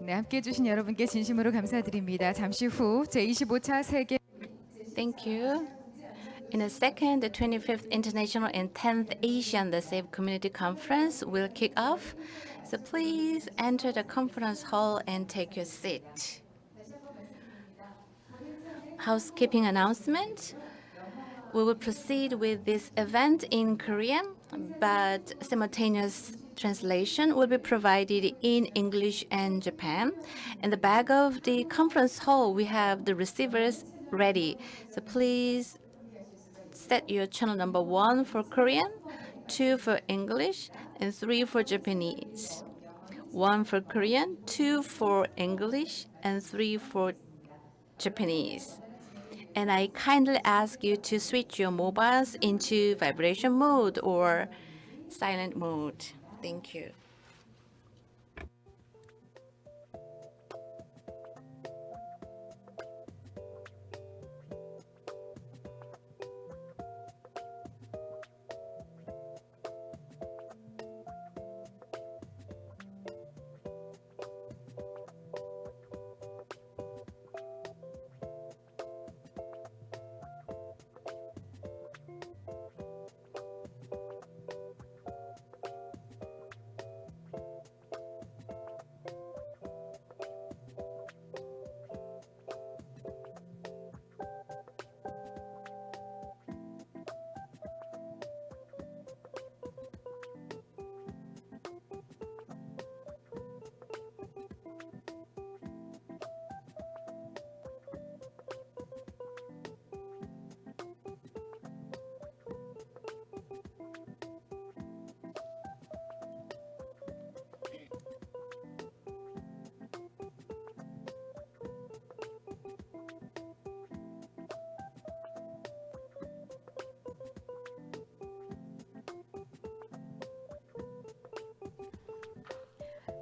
네, 함께해 주신 여러분께 진심으로 감사드립니다. 잠시 후 제25차 세계 Thank you. In a second, the 25th International and 10th Asian The Safe Community Conference will kick off. So please enter the conference hall and take your seat. Housekeeping announcement. We will proceed with this event in Korean, but simultaneous translation will be provided in English and Japan. In the back of the conference hall, we have the receivers ready. So please set your channel number 1 for Korean, 2 for English, and 3 for Japanese. 1 for Korean, 2 for English, and 3 for Japanese. And I kindly ask you to switch your mobiles into vibration mode or silent mode. Thank you.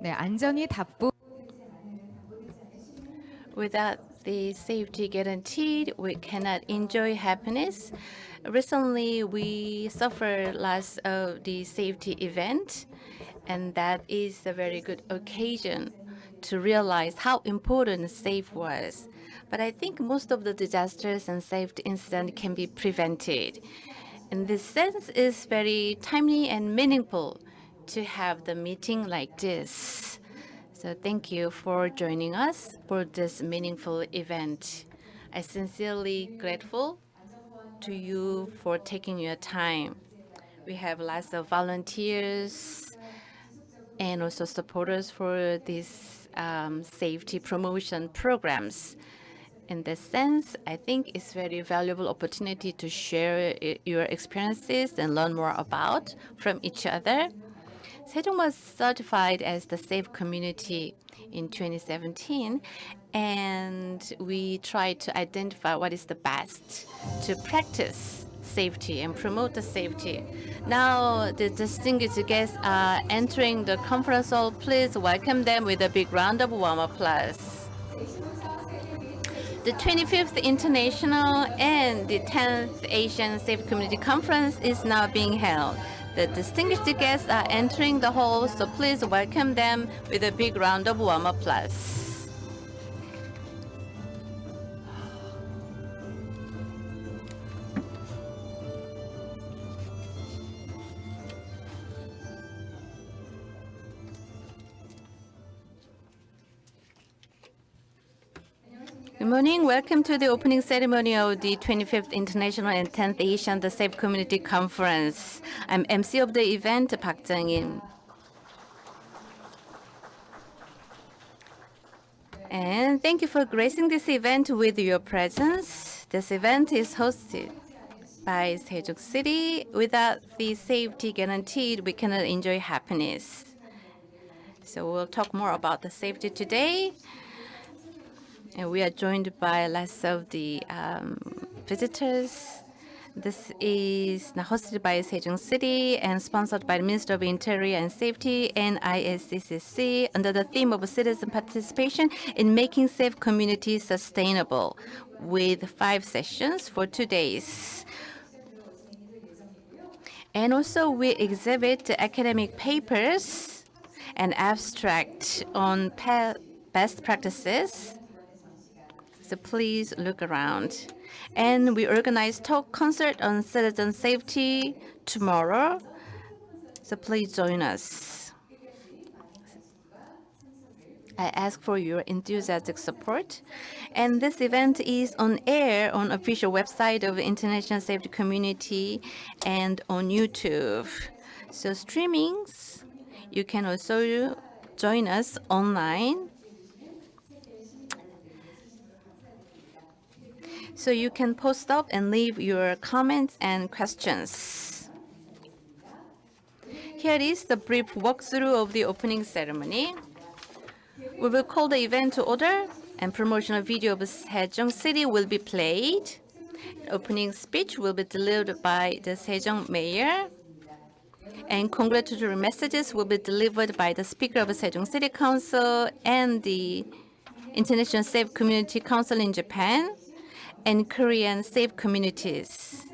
네, 안전이 답보 Without the safety guaranteed, we cannot enjoy happiness. Recently, we suffered loss of the safety event, and that is a very good occasion to realize how important SAFE was. But I think most of the disasters and safety incidents can be prevented. In this sense, it's very timely and meaningful to have the meeting like this. So thank you for joining us for this meaningful event. I sincerely grateful to you for taking your time. We have lots of volunteers and also supporters for these safety promotion programs. In this sense, I think it's very valuable opportunity to share your experiences and learn more about from each other. Sejong was certified as the safe community in 2017, and we tried to identify what is the best to practice safety and promote the safety. Now, the distinguished guests are entering the conference hall. Please welcome them with a big round of warm applause. The 25th International and the 10th Asian Safe Community Conference is now being held. The distinguished guests are entering the hall, so please welcome them with a big round of warm applause. Good morning. Welcome to the opening ceremony of the 25th International and 10th Asian The Safe Community Conference. I'm MC of the event, Park Jang-in. And thank you for gracing this event with your presence. This event is hosted by Sejong City. Without the safety guaranteed, we cannot enjoy happiness. So we'll talk more about the safety today. And we are joined by lots of the visitors. This is hosted by Sejong City and sponsored by the Ministry of Interior and Safety and ISCCC under the theme of citizen participation in making safe communities sustainable, with 5 sessions for 2 days. And also we exhibit academic papers and abstract on best practices. So please look around. And we organize talk concert on citizen safety tomorrow. So please join us. I ask for your enthusiastic support. And this event is on air on official website of the International Safety Community and on YouTube. So streamings, you can also join us online. So you can post up and leave your comments and questions. Here is the brief walkthrough of the opening ceremony. We will call the event to order, and promotional video of Sejong City will be played. Opening speech will be delivered by the Sejong Mayor, and congratulatory messages will be delivered by the Speaker of Sejong City Council and the International Safe Community Council in Japan, and Korean Safe Communities.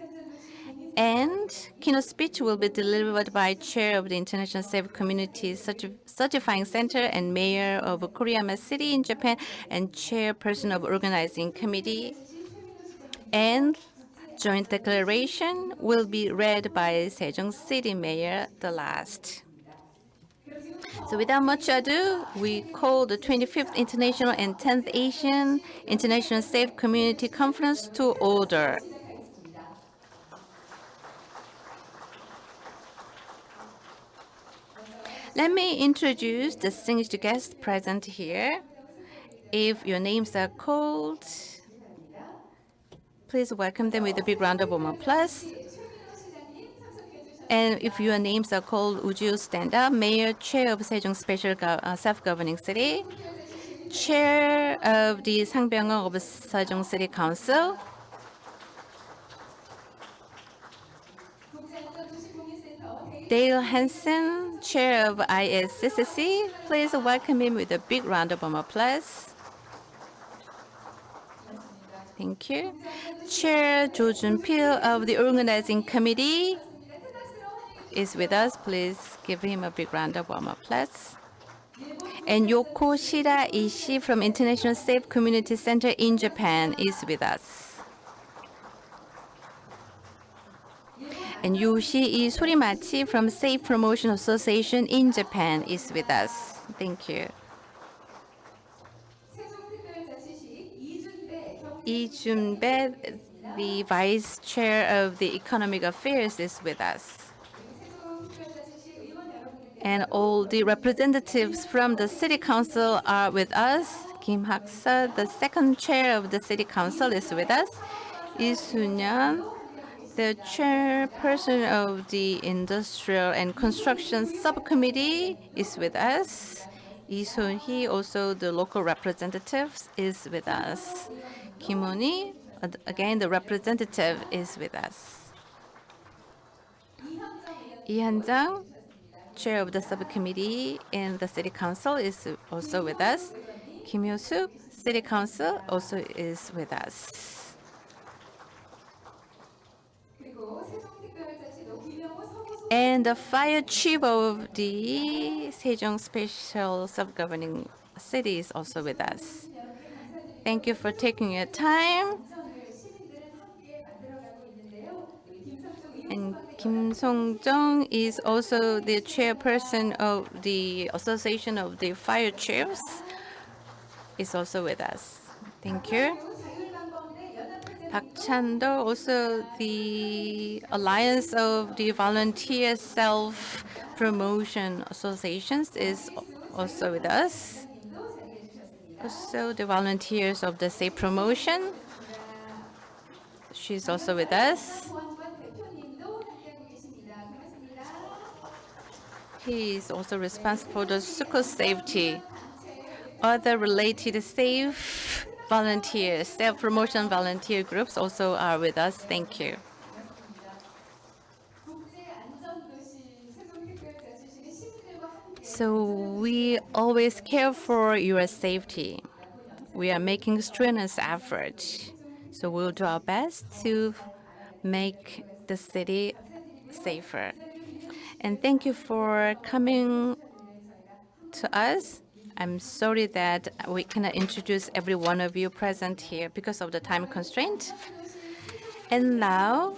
And keynote speech will be delivered by Chair of the International Safe Community Certifying Center and Mayor of Goryama City in Japan, and Chairperson of Organizing Committee. And joint declaration will be read by Sejong City Mayor, the last. So without much ado, we call the 25th International and 10th Asian International Safe Community Conference to order. Let me introduce the distinguished guests present here. If your names are called, please welcome them with a big round of applause. And if your names are called, would you stand up? Mayor, Chair of Sejong Special Self-Governing City, Chair of the Sangbyeong of Sejong City Council, Dale Hanson, Chair of ISCCC. Please welcome him with a big round of applause. Thank you. Chair Jo Jun-pil of the Organizing Committee is with us. Please give him a big round of applause. And Yoko Shiraishi from International Safe Community Center in Japan is with us. And Yoshii Surimachi from Safe Promotion Association in Japan is with us. Thank you. Lee Jun-bae, the Vice Chair of the Economic Affairs, is with us. And all the representatives from the City Council are with us. Kim Hak-se, the second chair of the City Council, is with us. Lee Soo-nyeon, the chairperson of the Industrial and Construction Subcommittee, is with us. Lee So-hee, also the local representative, is with us. Kim Won-hee, again the representative, is with us. Lee Han-jung, chair of the subcommittee in the City Council, is also with us. Kim Yo-suk, City Council, also is with us. And the fire chief of the Sejong Special Self-Governing City is also with us. Thank you for taking your time. And Kim Song-jung is also the chairperson of the Association of the Fire Chiefs, is also with us. Thank you. Park Chan-do, also the Alliance of the Volunteer Self-Promotion Associations, is also with us. Also the volunteers of the Safe Promotion, she's also with us. He is also responsible for the school safety. Other related safe volunteers, self-promotion volunteer groups also are with us. Thank you. So we always care for your safety. We are making strenuous efforts. So we'll do our best to make the city safer. And thank you for coming to us I'm sorry that we cannot introduce every one of you present here because of the time constraint. And now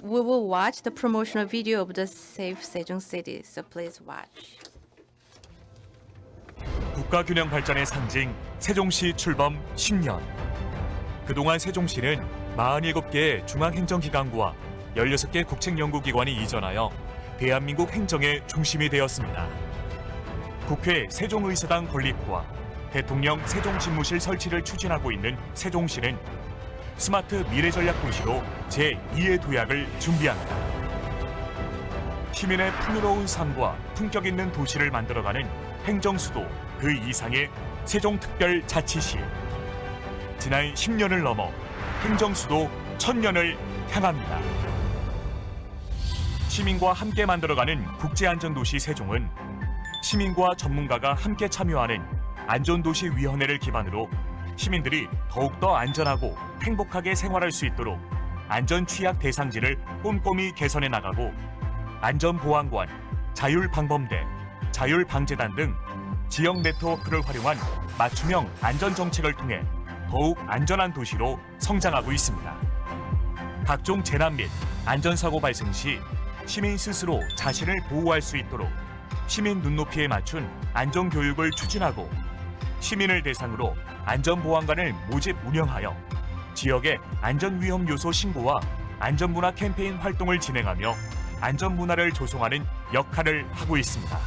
we will watch the promotional video of the Safe Sejong City. So please watch. 국가 균형 발전의 상징 세종시 출범 10년. 그동안 세종시는 47개의 중앙행정기관과 16개 국책연구기관이 이전하여 대한민국 행정의 중심이 되었습니다. 국회 세종의사당 건립과 대통령 세종집무실 설치를 추진하고 있는 세종시는 스마트 미래전략도시로 제2의 도약을 준비합니다. 시민의 풍요로운 삶과 품격 있는 도시를 만들어가는 행정수도 그 이상의 세종특별자치시. 지난 10년을 넘어 행정수도 1000년을 향합니다. 시민과 함께 만들어가는 국제안전도시 세종은 시민과 전문가가 함께 참여하는 안전도시위원회를 기반으로 시민들이 더욱더 안전하고 행복하게 생활할 수 있도록 안전취약 대상지를 꼼꼼히 개선해 나가고 안전보안관, 자율방범대, 자율방재단 등 지역 네트워크를 활용한 맞춤형 안전정책을 통해 더욱 안전한 도시로 성장하고 있습니다. 각종 재난 및 안전사고 발생 시 시민 스스로 자신을 보호할 수 있도록 시민 눈높이에 맞춘 안전교육을 추진하고 시민을 대상으로 안전보안관을 모집 운영하여 지역의 안전위험 요소 신고와 안전문화 캠페인 활동을 진행하며 안전문화를 조성하는 역할을 하고 있습니다.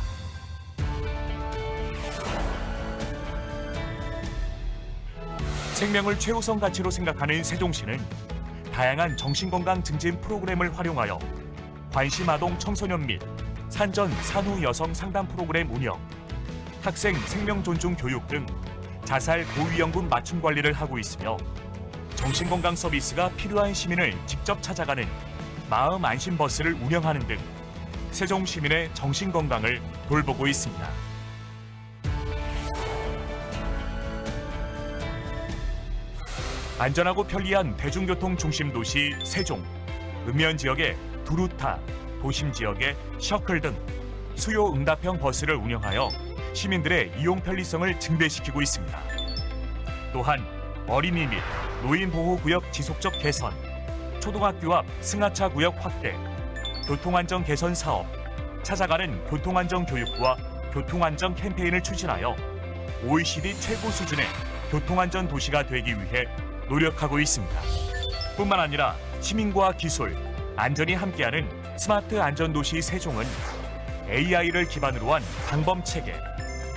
생명을 최우선 가치로 생각하는 세종시는 다양한 정신건강 증진 프로그램을 활용하여 관심아동 청소년 및 산전 산후 여성 상담 프로그램 운영, 학생 생명 존중 교육 등 자살 고위험군 맞춤 관리를 하고 있으며 정신건강 서비스가 필요한 시민을 직접 찾아가는 마음 안심 버스를 운영하는 등 세종 시민의 정신건강을 돌보고 있습니다. 안전하고 편리한 대중교통 중심 도시 세종, 읍면 지역의 두루타, 도심 지역의 셔클 등 수요 응답형 버스를 운영하여 시민들의 이용 편리성을 증대시키고 있습니다. 또한 어린이 및 노인 보호구역 지속적 개선, 초등학교 앞 승하차 구역 확대, 교통안전 개선 사업, 찾아가는 교통안전 교육과 교통안전 캠페인을 추진하여 OECD 최고 수준의 교통안전 도시가 되기 위해 노력하고 있습니다. 뿐만 아니라 시민과 기술, 안전이 함께하는 스마트 안전도시 세종은 AI를 기반으로 한 방범체계,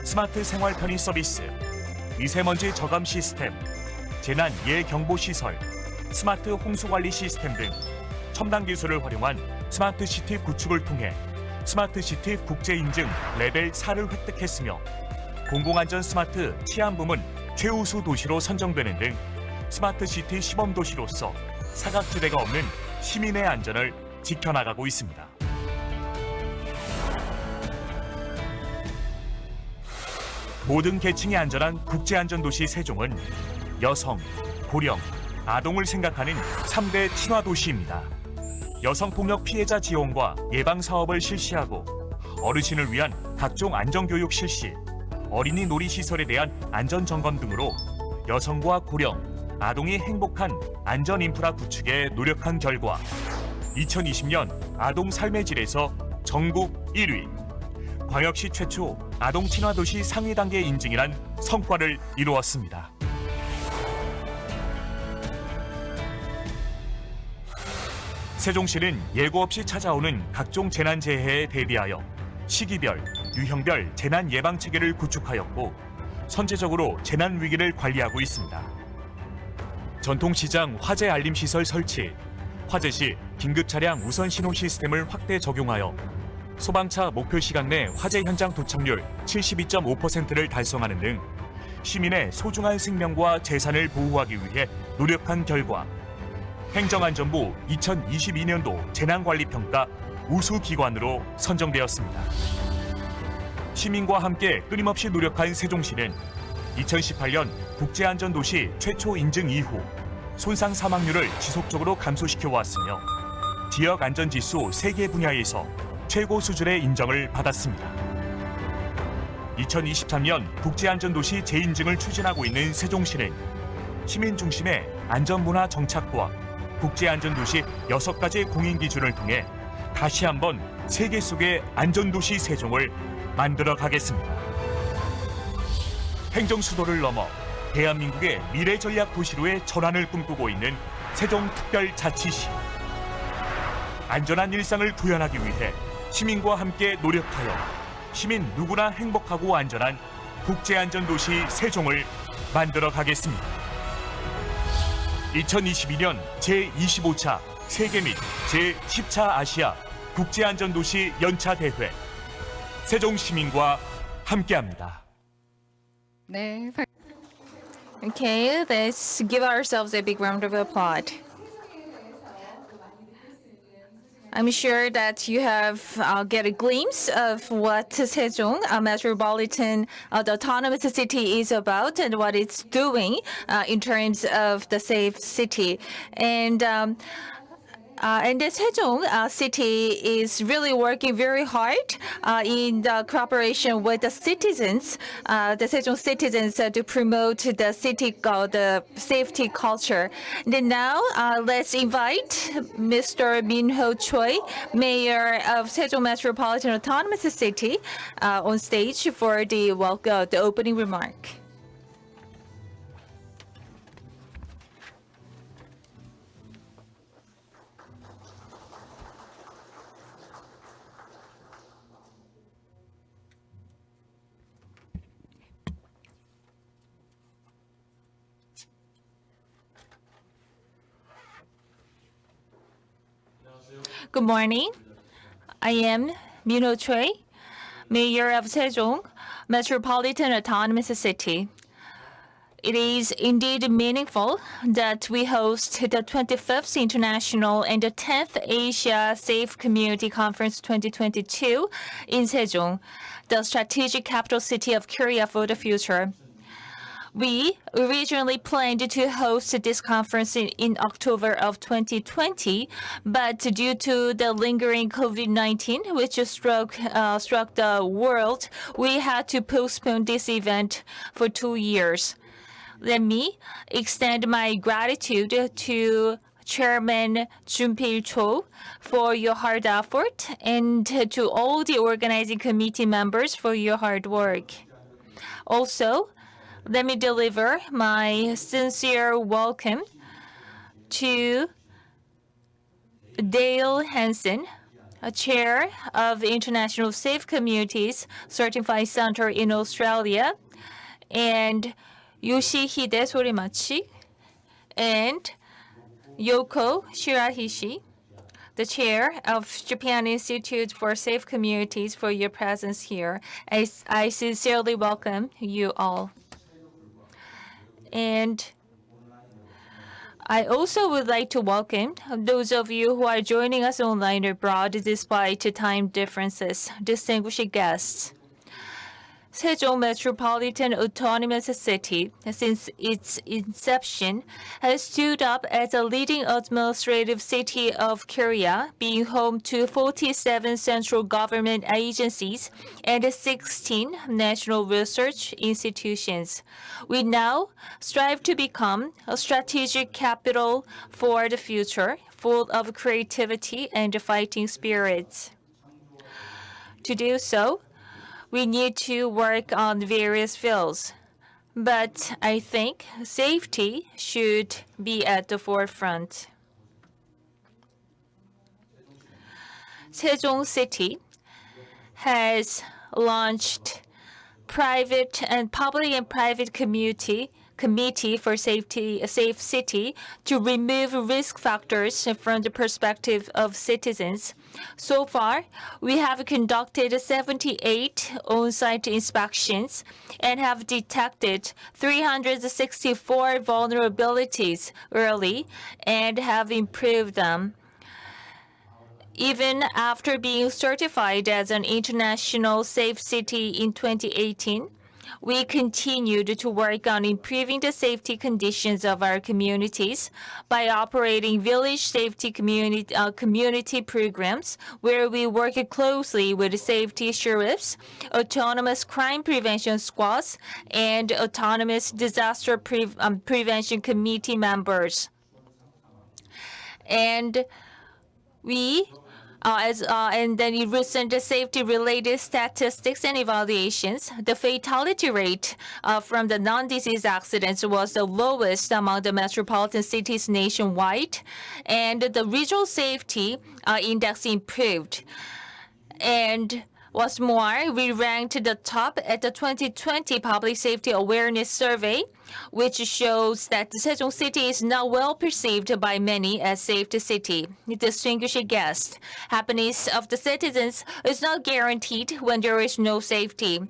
스마트 생활 편의 서비스, 미세먼지 저감 시스템, 재난 예경보시설, 스마트 홍수관리 시스템 등 첨단 기술을 활용한 스마트시티 구축을 통해 스마트시티 국제인증 레벨 4를 획득했으며 공공안전 스마트 치안 부문 최우수 도시로 선정되는 등 스마트시티 시범도시로서 사각지대가 없는 시민의 안전을 지켜나가고 있습니다. 모든 계층이 안전한 국제안전도시 세종은 여성, 고령, 아동을 생각하는 3대 친화도시입니다. 여성폭력 피해자 지원과 예방 사업을 실시하고 어르신을 위한 각종 안전교육 실시, 어린이 놀이시설에 대한 안전점검 등으로 여성과 고령, 아동이 행복한 안전 인프라 구축에 노력한 결과 2020년 아동 삶의 질에서 전국 1위, 광역시 최초 아동 친화도시 상위 단계 인증이란 성과를 이루었습니다. 세종시는 예고 없이 찾아오는 각종 재난재해에 대비하여 시기별, 유형별 재난 예방 체계를 구축하였고 선제적으로 재난 위기를 관리하고 있습니다. 전통시장 화재 알림 시설 설치, 화재 시 긴급 차량 우선 신호 시스템을 확대 적용하여 소방차 목표 시간 내 화재 현장 도착률 72.5%를 달성하는 등 시민의 소중한 생명과 재산을 보호하기 위해 노력한 결과 행정안전부 2022년도 재난관리평가 우수기관으로 선정되었습니다. 시민과 함께 끊임없이 노력한 세종시는 2018년 국제안전도시 최초 인증 이후 손상 사망률을 지속적으로 감소시켜 왔으며 지역 안전지수 3개 분야에서 최고 수준의 인정을 받았습니다. 2023년 국제안전도시 재인증을 추진하고 있는 세종시는 시민 중심의 안전문화 정착과 국제안전도시 6가지 공인기준을 통해 다시 한번 세계 속의 안전도시 세종을 만들어 가겠습니다. 행정수도를 넘어 대한민국의 미래전략 도시로의 전환을 꿈꾸고 있는 세종특별자치시. 안전한 일상을 구현하기 위해 시민과 함께 노력하여 시민 누구나 행복하고 안전한 국제안전도시 세종을 만들어 가겠습니다. 2022년 제25차 세계 및 제10차 아시아 국제안전도시 연차대회 세종시민과 함께합니다. 네, Okay, let's give ourselves a big round of applause. I'm sure that you have get a glimpse of what Sejong metropolitan, the autonomous city is about and what it's doing in terms of the safe city. And the Sejong city is really working very hard in the cooperation with the citizens, the Sejong citizens, to promote the city, the safety culture. And then now, let's invite Mr. Min-ho Choi, Mayor of Sejong Metropolitan Autonomous City, on stage for the opening remark. Good morning. I am Min-ho Choi, Mayor of Sejong Metropolitan Autonomous City. It is indeed meaningful that we host the 25th International and the 10th Asia Safe Community Conference 2022 in Sejong, the strategic capital city of Korea for the future. We originally planned to host this conference in October of 2020, but due to the lingering COVID-19, which struck the world, we had to postpone this event for 2 years. Let me extend my gratitude to Chairman Junpil Cho for your hard effort and to all the organizing committee members for your hard work. Also, let me deliver my sincere welcome to Dale Hanson, a chair of the International Safe Communities Certified Center in Australia, and Yoshihide Sorimachi, and Yoko Shirahishi, the chair of Japan Institute for Safe Communities, for your presence here. I sincerely welcome you all. And I also would like to welcome those of you who are joining us online or abroad despite time differences, distinguished guests. Sejong Metropolitan Autonomous City, since its inception, has stood up as a leading administrative city of Korea, being home to 47 central government agencies and 16 national research institutions. We now strive to become a strategic capital for the future, full of creativity and fighting spirits. To do so, we need to work on various fields, but I think safety should be at the forefront. Sejong City has launched private and public and private committee for a safe city to remove risk factors from the perspective of citizens. So far, we have conducted 78 on-site inspections and have detected 364 vulnerabilities early and have improved them. Even after being certified as an international safe city in 2018, we continued to work on improving the safety conditions of our communities by operating village safety community programs where we work closely with safety sheriffs, autonomous crime prevention squads, and autonomous disaster prevention committee members. And and then in recent safety-related statistics and evaluations, the fatality rate from the non-disease accidents was the lowest among the metropolitan cities nationwide, and the regional safety index improved. And what's more, we ranked the top at the 2020 Public Safety Awareness Survey, which shows that Sejong City is now well perceived by many as safe city. Distinguished guests, happiness of the citizens is not guaranteed when there is no safety.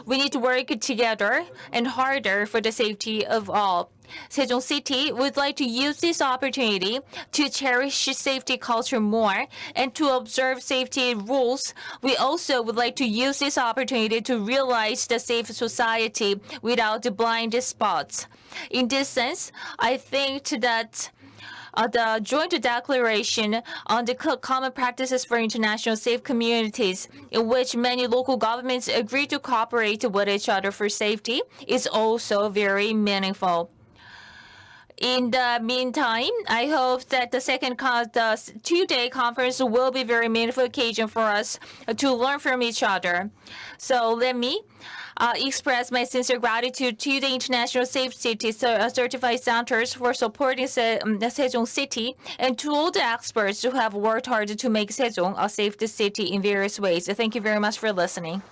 We need to work together and harder for the safety of all. Sejong City would like to use this opportunity to cherish safety culture more and to observe safety rules. We also would like to use this opportunity to realize the safe society without the blind spots. In this sense, I think that the joint declaration on the common practices for international safe communities, in which many local governments agree to cooperate with each other for safety, is also very meaningful. In the meantime, I hope that the two-day conference will be a very meaningful occasion for us to learn from each other. So let me express my sincere gratitude to the International Safe City Certified Centers for supporting Sejong City and to all the experts who have worked hard to make Sejong a safe city in various ways. Thank you very much for listening.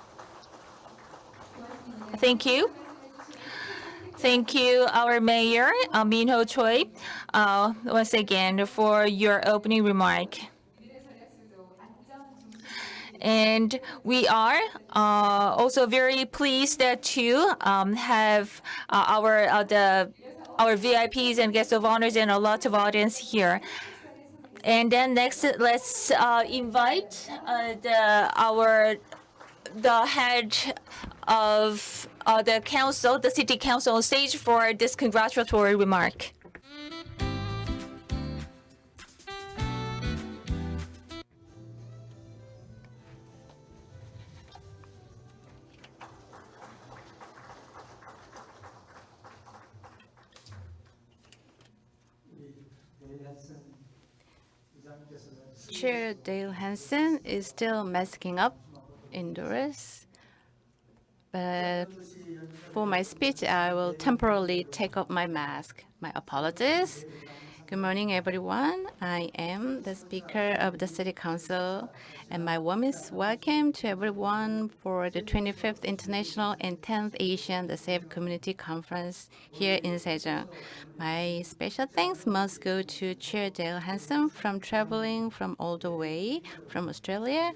Thank you. Thank you, our Mayor, Min-ho Choi, once again for your opening remark. And we are also very pleased to have our VIPs and guests of honors and a lot of audience here. And then next, let's invite the head of the council, the city council, on stage for this congratulatory remark. Chair Dale Hanson is still masking up indoors, but for my speech, I will temporarily take off my mask. My apologies. Good morning, everyone. I am the Speaker of the City Council, and my warmest welcome to everyone for the 25th International and 10th Asian The Safe Community Conference here in Sejong. My special thanks must go to Chair Dale Hanson from traveling from all the way from Australia.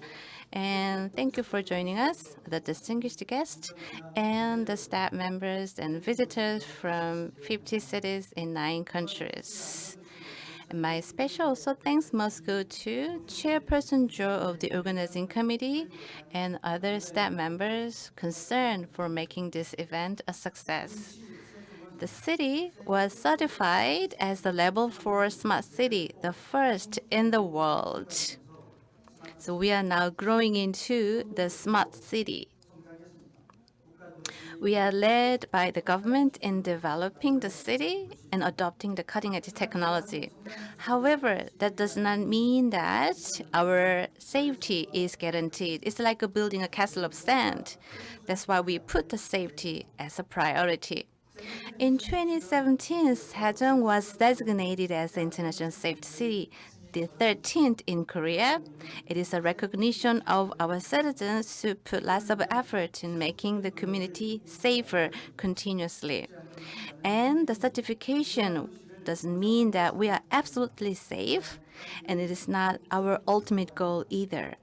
And thank you for joining us, the distinguished guests, and the staff members and visitors from 50 cities in 9 countries. And my special also thanks must go to Chairperson Joe of the Organizing Committee and other staff members concerned for making this event a success. The city was certified as the Level 4 Smart City, the first in the world. So we are now growing into the smart city. We are led by the government in developing the city and adopting the cutting-edge technology. However, that does not mean that our safety is guaranteed. It's like building a castle of sand. That's why we put the safety as a priority. In 2017, Sejong was designated as the International Safe City, the 13th in Korea. It is a recognition of our citizens who put lots of effort in making the community safer continuously. And the certification doesn't mean that we are absolutely safe, and it is not our ultimate goal either.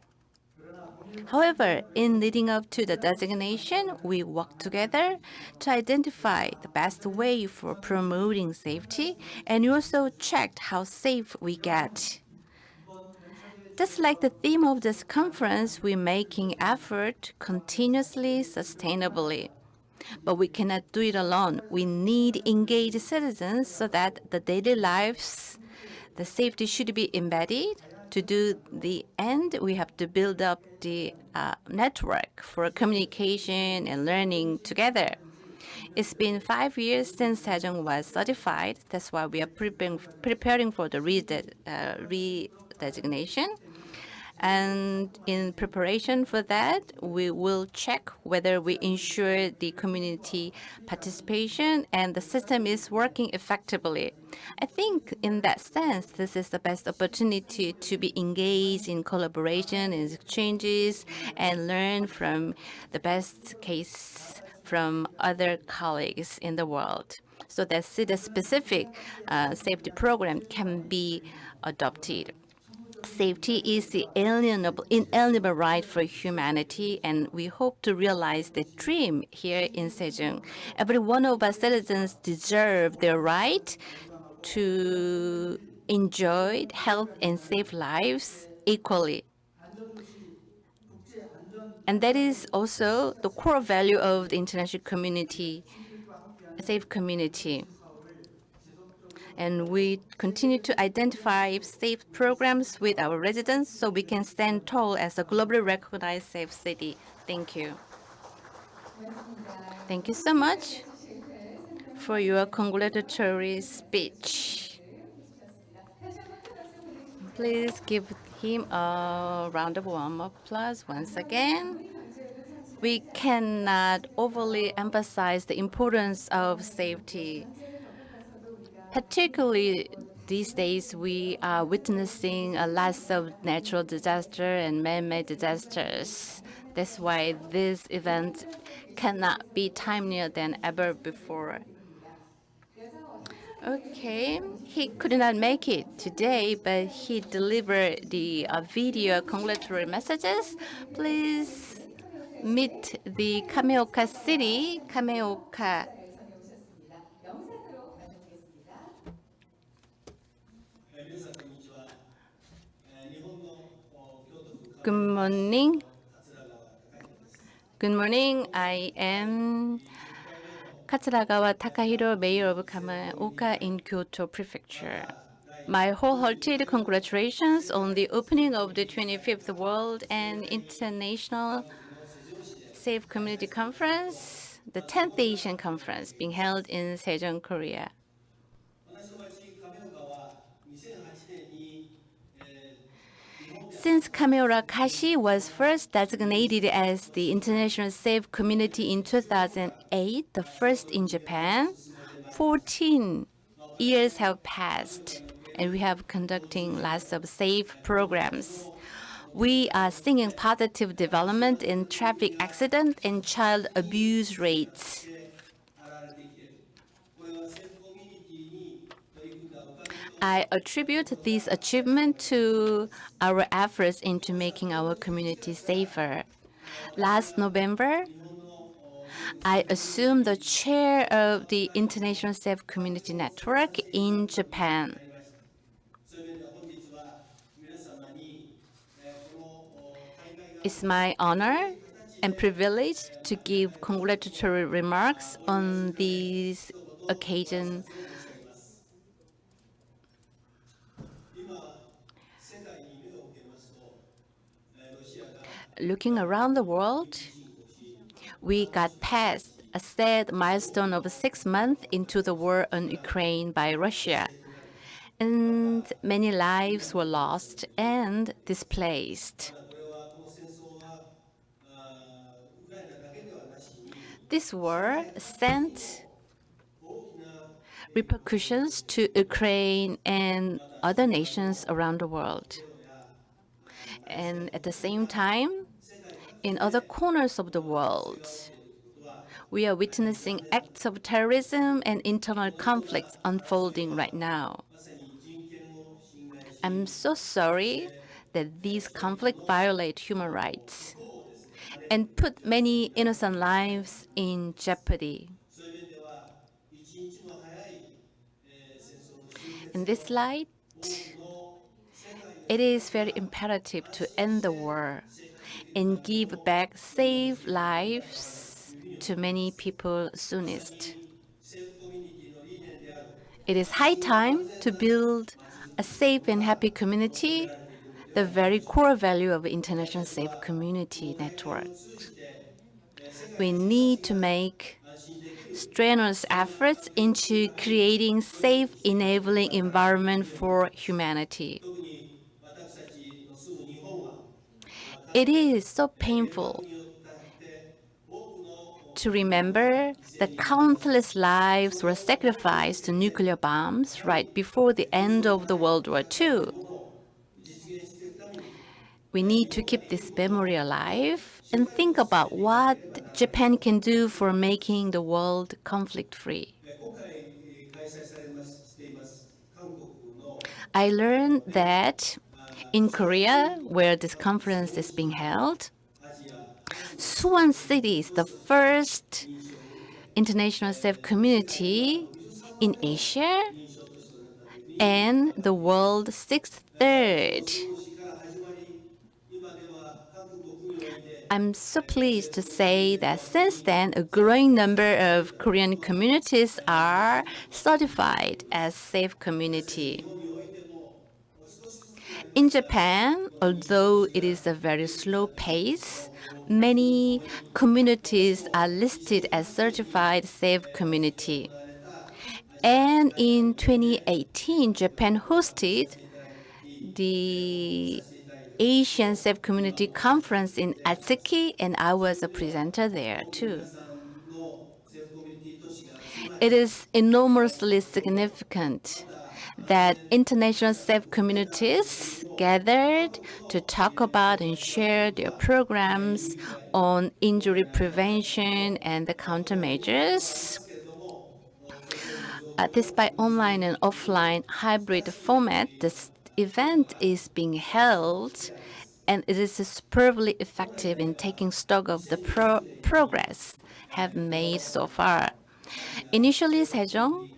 However, in leading up to the designation, we worked together to identify the best way for promoting safety, and we also checked how safe we get. Just like the theme of this conference, we're making effort continuously, sustainably. But we cannot do it alone. We need engaged citizens so that the daily lives, the safety should be embedded. To do the end, we have to build up the network for communication and learning together. It's been 5 years since Sejong was certified. That's why we are preparing for the redesignation. And in preparation for that, we will check whether we ensure the community participation and the system is working effectively. I think in that sense, this is the best opportunity to be engaged in collaboration and exchanges and learn from the best case from other colleagues in the world so that city-specific safety program can be adopted. Safety is the inalienable right for humanity, and we hope to realize the dream here in Sejong. Every one of our citizens deserve their right to enjoy health and safe lives equally. And that is also the core value of the international community, safe community. And we continue to identify safe programs with our residents so we can stand tall as a globally recognized safe city. Thank you. Thank you so much for your congratulatory speech. Please give him a round of warm applause once again. We cannot overly emphasize the importance of safety. Particularly these days, we are witnessing a lots of natural disaster and man-made disasters. That's why this event cannot be timelier than ever before. Okay, he could not make it today, but he delivered the video congratulatory messages. Please meet the Kameoka city, Kameoka. Good morning. Good morning. I am Katsuragawa Takahiro, Mayor of Kameoka in Kyoto Prefecture. My wholehearted congratulations on the opening of the 25th World and International Safe Community Conference, the 10th Asian Conference being held in Sejong, Korea. Since Kameoka-kashi was first designated as the International Safe Community in 2008, the first in Japan, 14 years have passed, and we have conducting lots of safe programs. We are seeing positive development in traffic accident and child abuse rates. I attribute this achievement to our efforts into making our community safer. Last November, I assumed the chair of the International Safe Community Network in Japan. It's my honor and privilege to give congratulatory remarks on this occasion. Looking around the world, we got past a sad milestone of 6 months into the war on Ukraine by Russia, and many lives were lost and displaced. This war sent repercussions to Ukraine and other nations around the world. And at the same time, in other corners of the world, we are witnessing acts of terrorism and internal conflicts unfolding right now. I'm so sorry that these conflicts violate human rights and put many innocent lives in jeopardy. In this light, it is very imperative to end the war and give back safe lives to many people soonest. It is high time to build a safe and happy community, the very core value of International Safe Community Network. We need to make strenuous efforts into creating safe, enabling environment for humanity. It is so painful to remember that countless lives were sacrificed to nuclear bombs right before the end of the World War II. We need to keep this memory alive and think about what Japan can do for making the world conflict-free. I learned that in Korea, where this conference is being held, Suwon City is the first international safe community in Asia and the world's sixth third. I'm so pleased to say that since then, a growing number of Korean communities are certified as safe community. In Japan, although it is a very slow pace, many communities are listed as certified safe community. And in 2018, Japan hosted the Asian Safe Community Conference in Atsuki, and I was a presenter there too. It is enormously significant that international safe communities gathered to talk about and share their programs on injury prevention and the countermeasures. Despite online and offline hybrid format, this event is being held, and it is superbly effective in taking stock of the progress have made so far. Initially, Sejong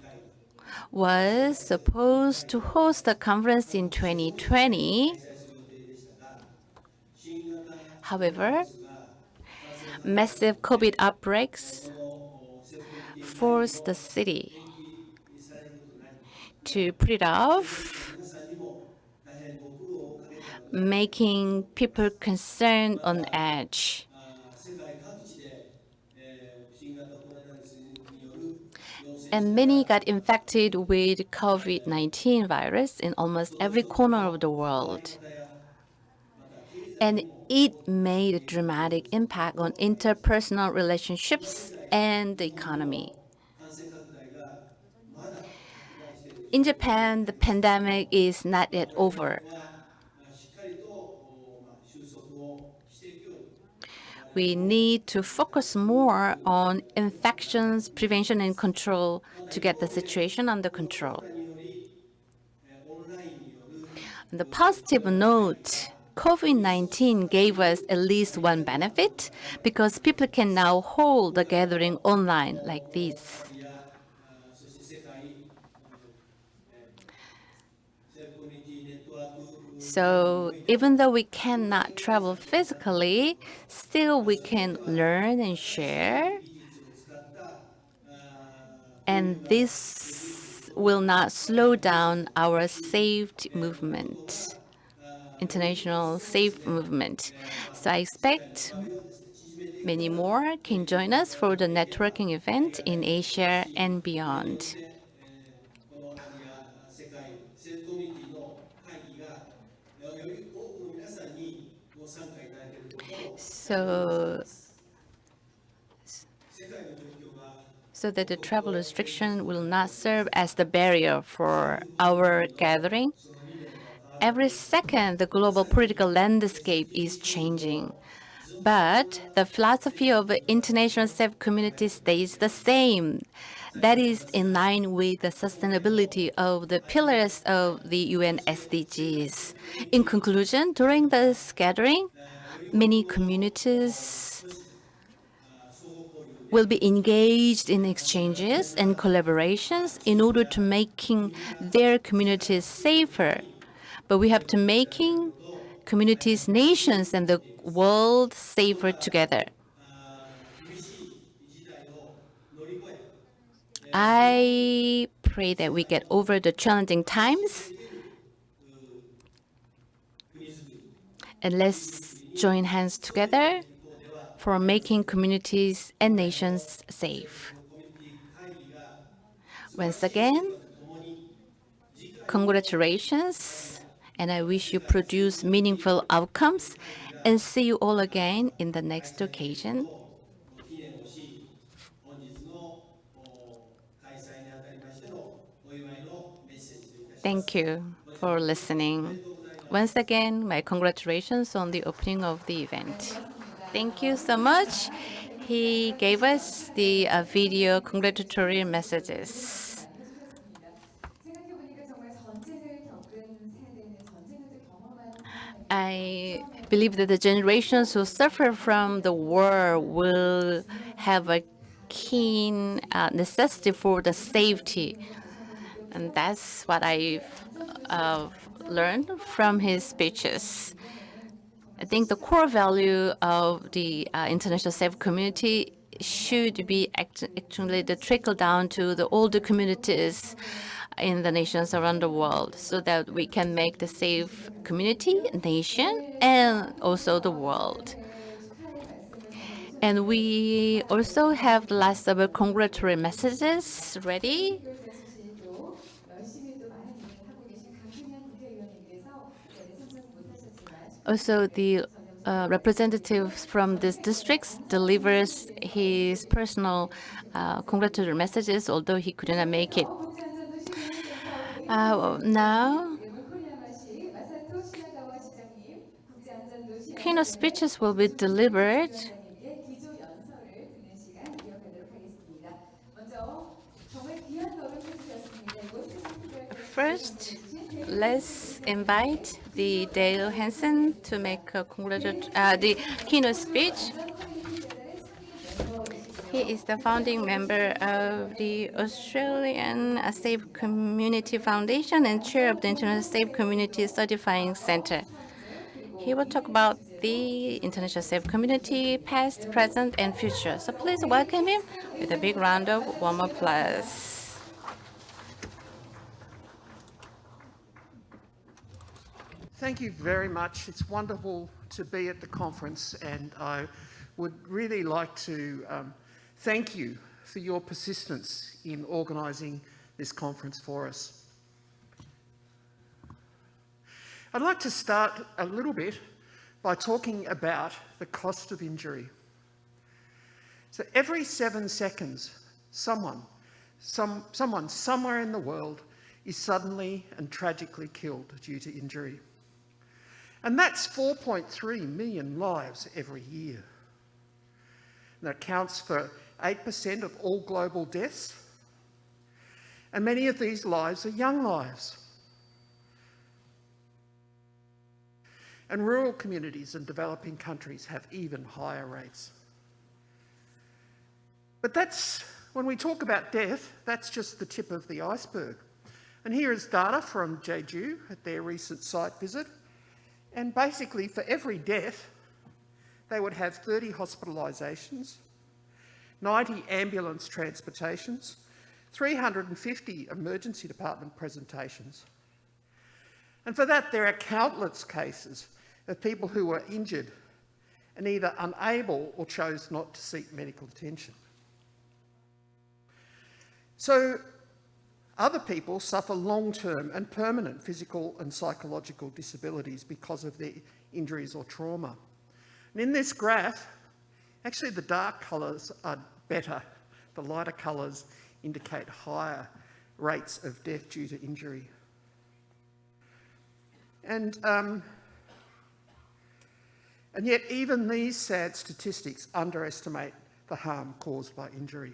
was supposed to host the conference in 2020. However, massive COVID outbreaks forced the city to put it off, making people concerned on edge. And many got infected with COVID-19 virus in almost every corner of the world. And it made a dramatic impact on interpersonal relationships and the economy. In Japan, the pandemic is not yet over. We need to focus more on infections prevention and control to get the situation under control. On the positive note, COVID-19 gave us at least one benefit because people can now hold a gathering online like this. So even though we cannot travel physically, still we can learn and share. And this will not slow down our safety movement, international safe movement. So I expect many more can join us for the networking event in Asia and beyond. So that the travel restriction will not serve as the barrier for our gathering. Every second, the global political landscape is changing. But the philosophy of the international safe community stays the same. That is in line with the sustainability of the pillars of the UN SDGs. In conclusion, during this gathering, many communities will be engaged in exchanges and collaborations in order to making their communities safer. But we have to making communities, nations, and the world safer together. I pray that we get over the challenging times, and let's join hands together for making communities and nations safe. Once again, congratulations, and I wish you produce meaningful outcomes, and see you all again in the next occasion. Thank you for listening. Once again, my congratulations on the opening of the event. Thank you so much. He gave us the video congratulatory messages. 생각해보니까 정말 전쟁을 겪은 세대는 전쟁을 경험한 사람에게 I believe that the generations who suffer from the war will have a keen necessity for the safety. And that's what I've learned from his speeches. I think the core value of the international safe community should be actually the trickle down to the older communities in the nations around the world, so that we can make the safe community, nation, and also the world. And we also have the last of our congratulatory messages ready. 특별자치시도 열심히 또 많은 일을 하고 계신 강승현 국회의원님께서 참석 못하셨지만 Also, the representative from these districts delivers his personal congratulatory messages, although he could not make it. 국제안전도시공인센터 Now, 고리야마시 마사토 시나가와 시장님, 국제안전도시 keynote speeches will be delivered. 지자체장에게 기조연설을 듣는 시간 이어가도록 하겠습니다. 먼저 정말 귀한 걸음 해주셨습니다. 이곳 세종특별자치시 First, let's invite the Dale Hanson to make a the keynote speech. He is the founding member of the Australian Safe Community Foundation and chair of the International Safe Community Certifying Center. He will talk about the international safe community, past, present, and future. So please welcome him with a big round of warm applause. Thank you very much. It's wonderful to be at the conference, and I would really like to thank you for your persistence in organising this conference for us. I'd like to start a little bit by talking about the cost of injury. So every 7 seconds, someone somewhere in the world is suddenly and tragically killed due to injury. And that's 4.3 million lives every year. And that accounts for 8% of all global deaths. And many of these lives are young lives. And rural communities and developing countries have even higher rates. But when we talk about death, that's just the tip of the iceberg. And here is data from Jeju at their recent site visit. And basically, for every death, they would have 30 hospitalisations, 90 ambulance transportations, 350 emergency department presentations. And for that, there are countless cases of people who were injured and either unable or chose not to seek medical attention. So other people suffer long-term and permanent physical and psychological disabilities because of their injuries or trauma. And in this graph, actually the dark colours are better. The lighter colours indicate higher rates of death due to injury. And yet even these sad statistics underestimate the harm caused by injury.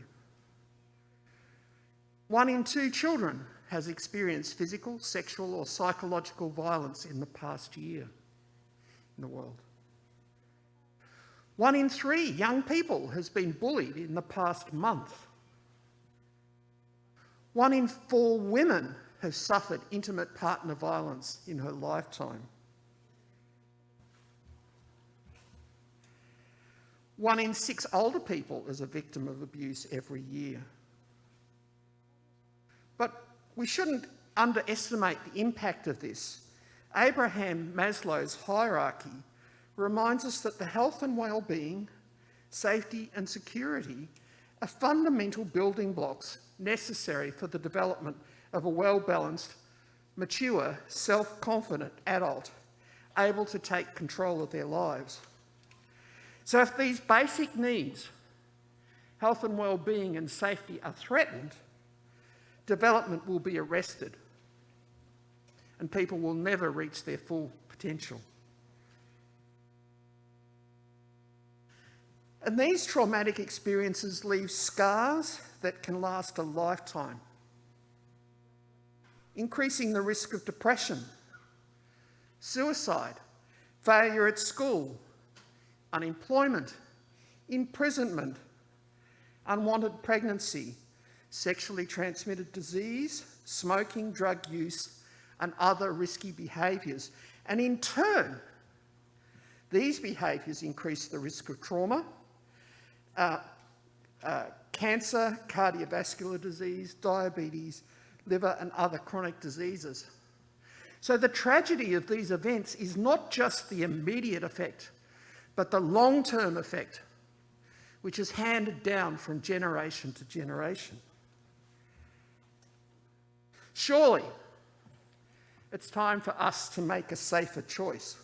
1 in 2 children has experienced physical, sexual or psychological violence in the past year in the world. 1 in 3 young people has been bullied in the past month. 1 in 4 women have suffered intimate partner violence in her lifetime. 1 in 6 older people is a victim of abuse every year. But we shouldn't underestimate the impact of this. Abraham Maslow's hierarchy reminds us that the health and well-being, safety and security are fundamental building blocks necessary for the development of a well-balanced, mature, self-confident adult able to take control of their lives. So if these basic needs, health and well-being and safety, are threatened, development will be arrested and people will never reach their full potential. And these traumatic experiences leave scars that can last a lifetime, increasing the risk of depression, suicide, failure at school, unemployment, imprisonment, unwanted pregnancy, sexually transmitted disease, smoking, drug use, and other risky behaviours. And in turn, these behaviours increase the risk of trauma, cancer, cardiovascular disease, diabetes, liver and other chronic diseases. So the tragedy of these events is not just the immediate effect, but the long-term effect, which is handed down from generation to generation. Surely, it's time for us to make a safer choice.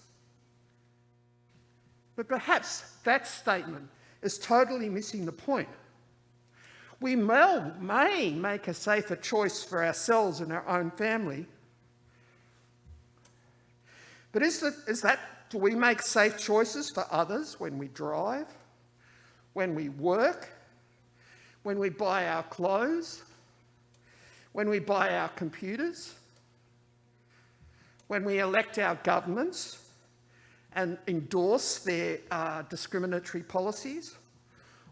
But perhaps that statement is totally missing the point. We may make a safer choice for ourselves and our own family, but do we make safe choices for others when we drive, when we work, when we buy our clothes, when we buy our computers, when we elect our governments and endorse their discriminatory policies,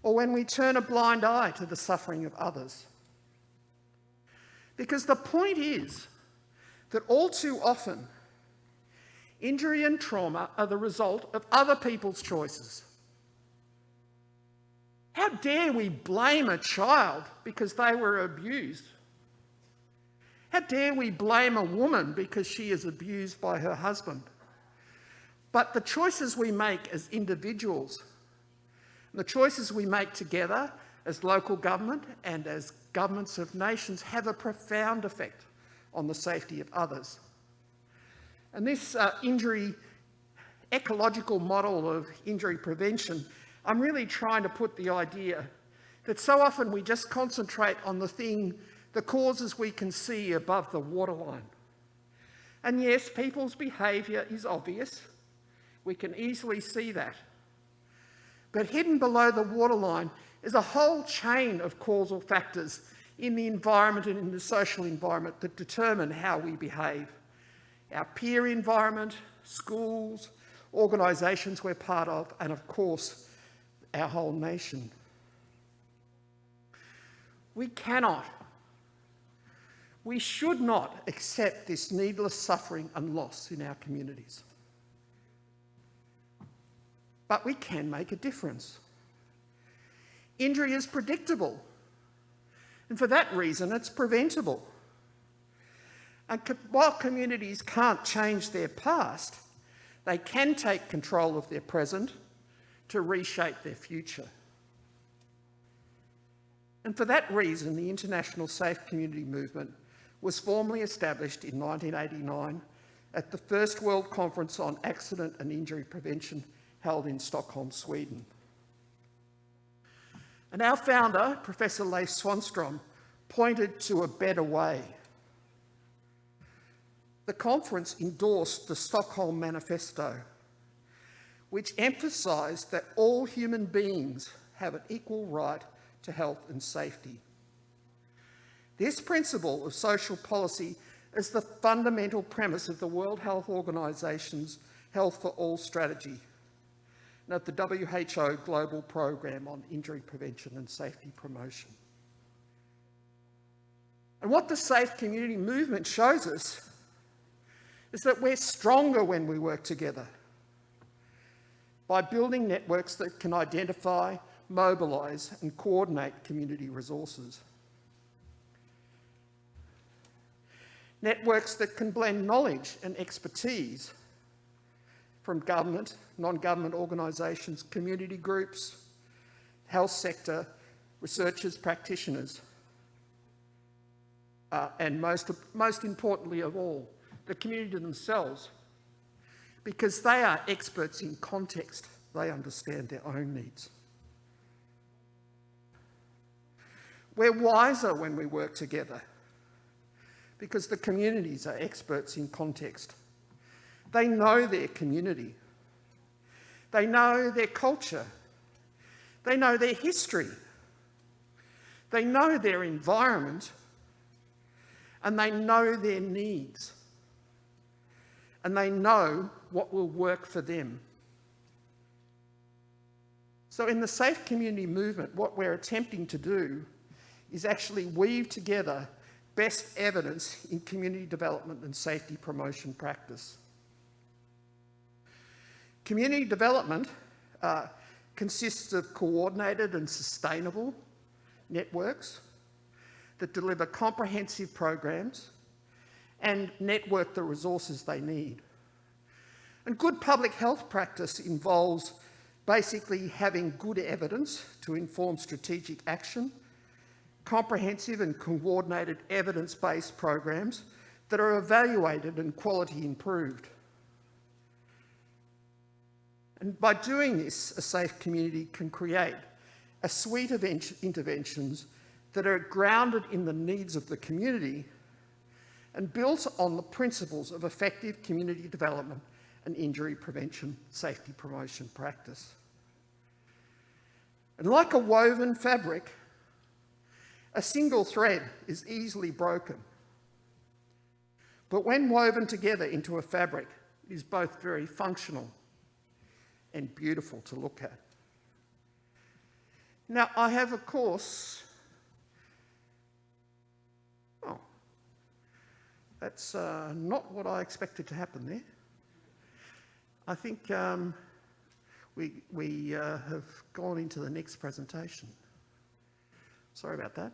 or when we turn a blind eye to the suffering of others? Because the point is that all too often, injury and trauma are the result of other people's choices. How dare we blame a child because they were abused? How dare we blame a woman because she is abused by her husband? But the choices we make as individuals, the choices we make together as local government and as governments of nations have a profound effect on the safety of others. And this ecological model of injury prevention, I'm really trying to put the idea that so often we just concentrate on the causes we can see above the waterline. And yes, people's behaviour is obvious. We can easily see that. But hidden below the waterline is a whole chain of causal factors in the environment and in the social environment that determine how we behave. Our peer environment, schools, organisations we're part of, and of course, our whole nation. We should not accept this needless suffering and loss in our communities. But we can make a difference. Injury is predictable, and for that reason it's preventable. And while communities can't change their past, they can take control of their present to reshape their future. And for that reason, the International Safe Community Movement was formally established in 1989 at the First World Conference on Accident and Injury Prevention held in Stockholm, Sweden. And our founder, Professor Leif Swanstrom, pointed to a better way. The conference endorsed the Stockholm Manifesto, which emphasised that all human beings have an equal right to health and safety. This principle of social policy is the fundamental premise of the World Health Organisation's Health for All strategy and of the WHO Global Programme on Injury Prevention and Safety Promotion. And what the Safe Community Movement shows us is that we're stronger when we work together by building networks that can identify, mobilise and coordinate community resources. Networks that can blend knowledge and expertise from government, non-government organisations, community groups, health sector, researchers, practitioners, and most importantly of all, the community themselves, because they are experts in context. They understand their own needs. We're wiser when we work together because the communities are experts in context. They know their community. They know their culture. They know their history. They know their environment, and they know their needs. And they know what will work for them. So in the Safe Community movement, what we're attempting to do is actually weave together best evidence in community development and safety promotion practice. Community development consists of coordinated and sustainable networks that deliver comprehensive programs and network the resources they need. And good public health practice involves basically having good evidence to inform strategic action, comprehensive and coordinated evidence-based programs that are evaluated and quality improved. And by doing this, a safe community can create a suite of interventions that are grounded in the needs of the community and built on the principles of effective community development and injury prevention, safety promotion practice. And like a woven fabric, a single thread is easily broken. But when woven together into a fabric, it is both very functional and beautiful to look at. Now, I have, of course, that's not what I expected to happen there. I think we have gone into the next presentation. Sorry about that.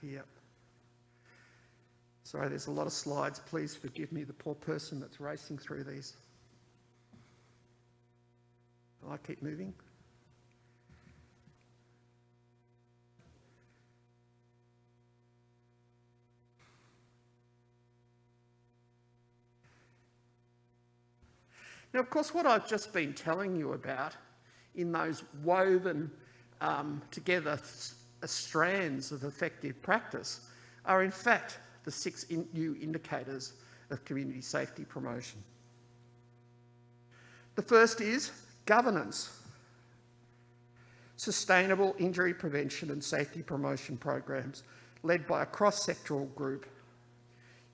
Yep. Sorry, there's a lot of slides. Please forgive me, the poor person that's racing through these. Will I keep moving? Now, of course, what I've just been telling you about in those woven together strands of effective practice are in fact the 6 new indicators of community safety promotion. The first is governance. Sustainable injury prevention and safety promotion programs led by a cross-sectoral group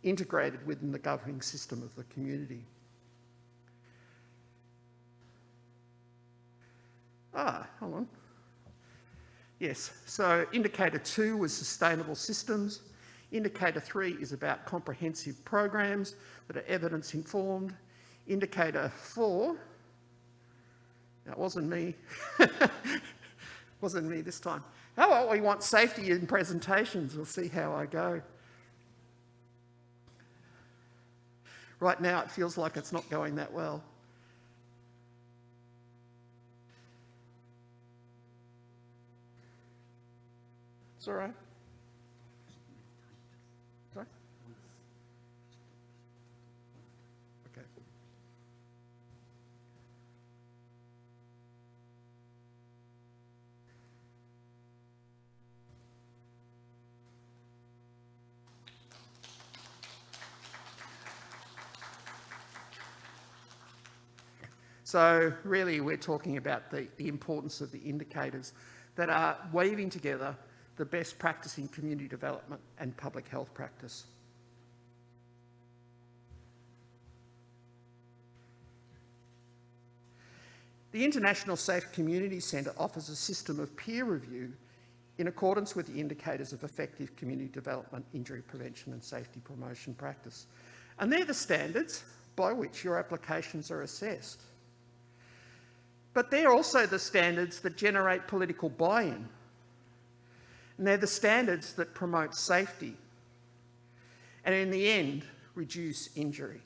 integrated within the governing system of the community. Hold on. Yes, so indicator 2 was sustainable systems. Indicator 3 is about comprehensive programs that are evidence informed. Indicator 4, that wasn't me, wasn't me this time. How about we want safety in presentations? We'll see how I go. Right now it feels like it's not going that well. It's all right. Sorry? Okay. So really we're talking about the importance of the indicators that are weaving together the best practice in community development and public health practice. The International Safe Community Centre offers a system of peer review in accordance with the indicators of effective community development, injury prevention and safety promotion practice. And they're the standards by which your applications are assessed. But they're also the standards that generate political buy-in. And they're the standards that promote safety and in the end, reduce injury.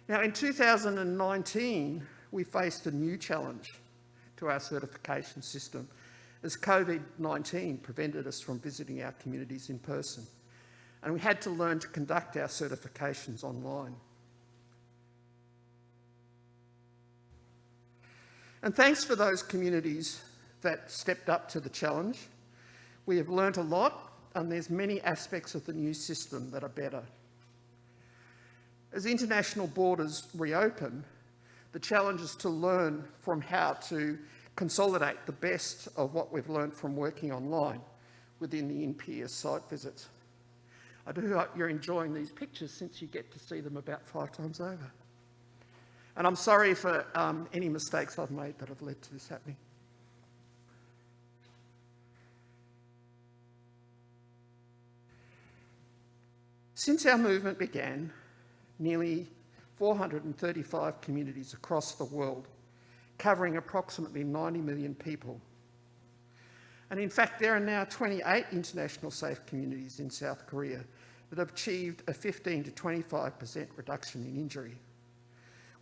Now in 2019, we faced a new challenge to our certification system as COVID-19 prevented us from visiting our communities in person. And we had to learn to conduct our certifications online. And thanks for those communities that stepped up to the challenge. We have learnt a lot, and there's many aspects of the new system that are better. As international borders reopen, the challenge is to learn from how to consolidate the best of what we've learnt from working online within the in-peer site visits. I do hope you're enjoying these pictures since you get to see them about 5 times over. And I'm sorry for any mistakes I've made that have led to this happening. Since our movement began, nearly 435 communities across the world, covering approximately 90 million people. And in fact, there are now 28 international safe communities in South Korea that have achieved a 15 to 25% reduction in injury,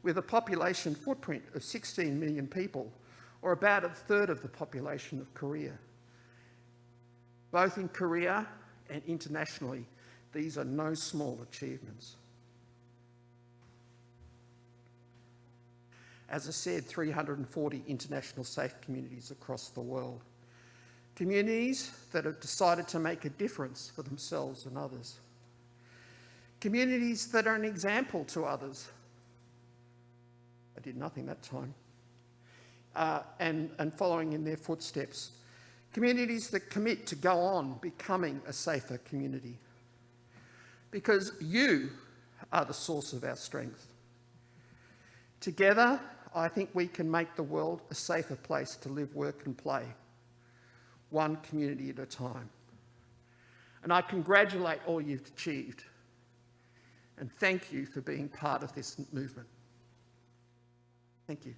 with a population footprint of 16 million people, or about a third of the population of Korea. Both in Korea and internationally, these are no small achievements. As I said, 340 international safe communities across the world. Communities that have decided to make a difference for themselves and others. Communities that are an example to others. I did nothing that time. And following in their footsteps. Communities that commit to go on becoming a safer community. Because you are the source of our strength. Together, I think we can make the world a safer place to live, work and play, one community at a time. And I congratulate all you've achieved and thank you for being part of this movement. Thank you.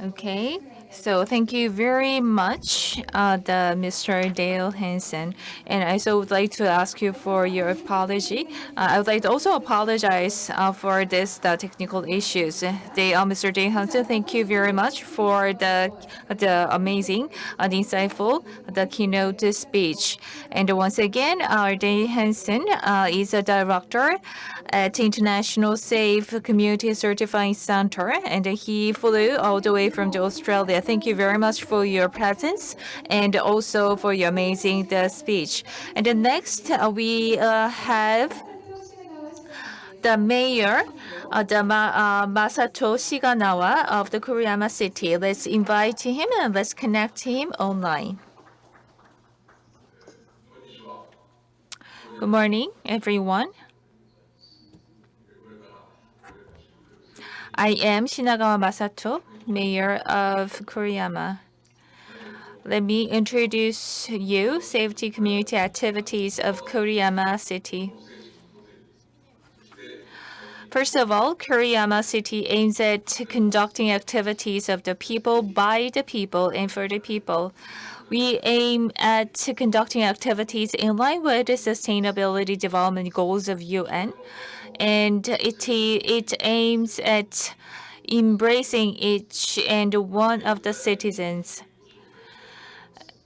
Okay, so thank you very much, Mr. Dale Hanson. And I also would like to ask you for your apology. I would like to also apologize for this technical issues. Mr. Dale Hanson, thank you very much for the amazing and insightful keynote speech. And once again, Dale Hanson is a director at International Safe Community Certifying Center, and he flew all the way from Australia. Thank you very much for your presence and also for your amazing speech. And then next, we have the mayor, Masato Shinahawa of the Goryama city. Let's invite him and let's connect him online. Good morning, everyone. I am Shinahawa Masato, Mayor of Goryama. Let me introduce you safety community activities of Goryama City. First of all, Goryama City aims at conducting activities of the people, by the people, and for the people. We aim at conducting activities in line with the Sustainability Development Goals of UN, and it aims at embracing each and one of the citizens.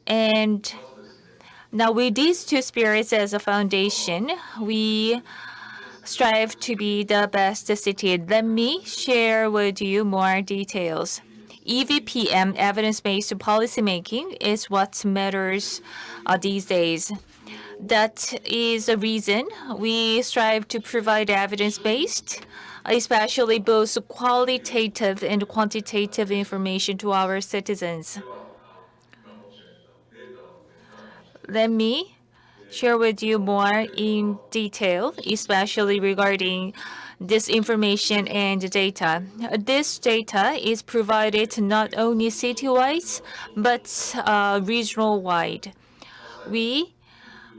And now with these two spirits as a foundation, we strive to be the best city. Let me share with you more details. EVPM, evidence-based policymaking, is what matters these days. That is the reason we strive to provide evidence-based, especially both qualitative and quantitative information to our citizens. Let me share with you more in detail, especially regarding this information and data. This data is provided not only citywide, but regional-wide. We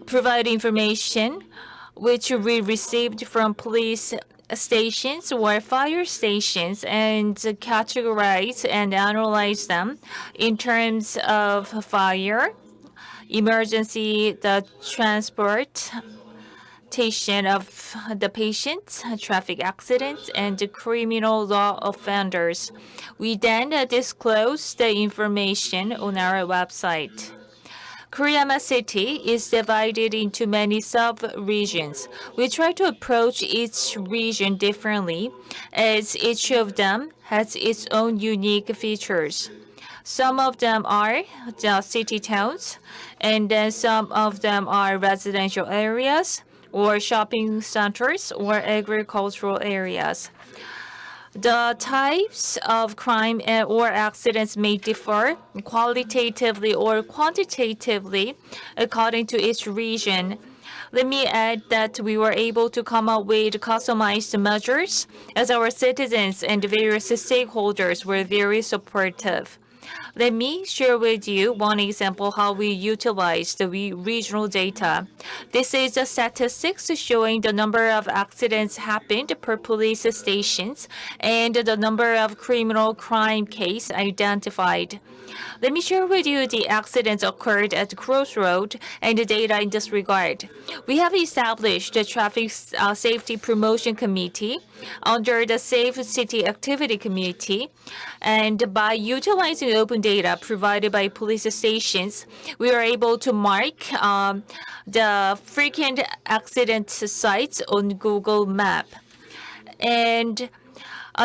provide information which we received from police stations or fire stations and categorize and analyze them in terms of fire, emergency, the transportation of the patients, traffic accidents, and criminal law offenders. We then disclose the information on our website. Goryama City is divided into many sub-regions. We try to approach each region differently, as each of them has its own unique features. Some of them are the city towns, and then some of them are residential areas, or shopping centers, or agricultural areas. The types of crime or accidents may differ qualitatively or quantitatively according to each region. Let me add that we were able to come up with customized measures as our citizens and various stakeholders were very supportive. Let me share with you one example how we utilize the regional data. This is the statistics showing the number of accidents happened per police stations and the number of criminal crime cases identified. Let me share with you the accidents occurred at the crossroad and the data in this regard. We have established the Traffic Safety Promotion Committee under the Safe City Activity Committee, and by utilizing open data provided by police stations, we are able to mark the frequent accident sites on Google Map. And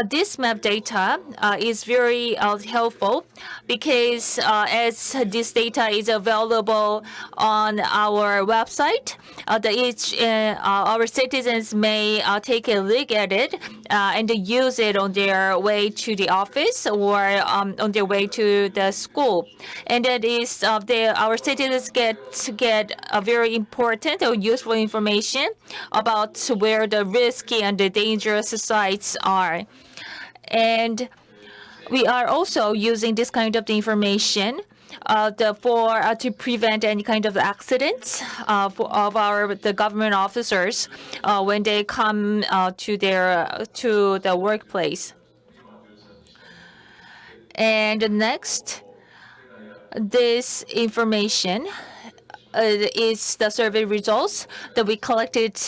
this map data is very helpful because as this data is available on our website, our citizens may take a look at it and use it on their way to the office or on their way to the school. And that is our citizens get a very important or useful information about where the risky and the dangerous sites are. And we are also using this kind of information to prevent any kind of accidents of the government officers when they come to the workplace. And next, this information is the survey results that we collected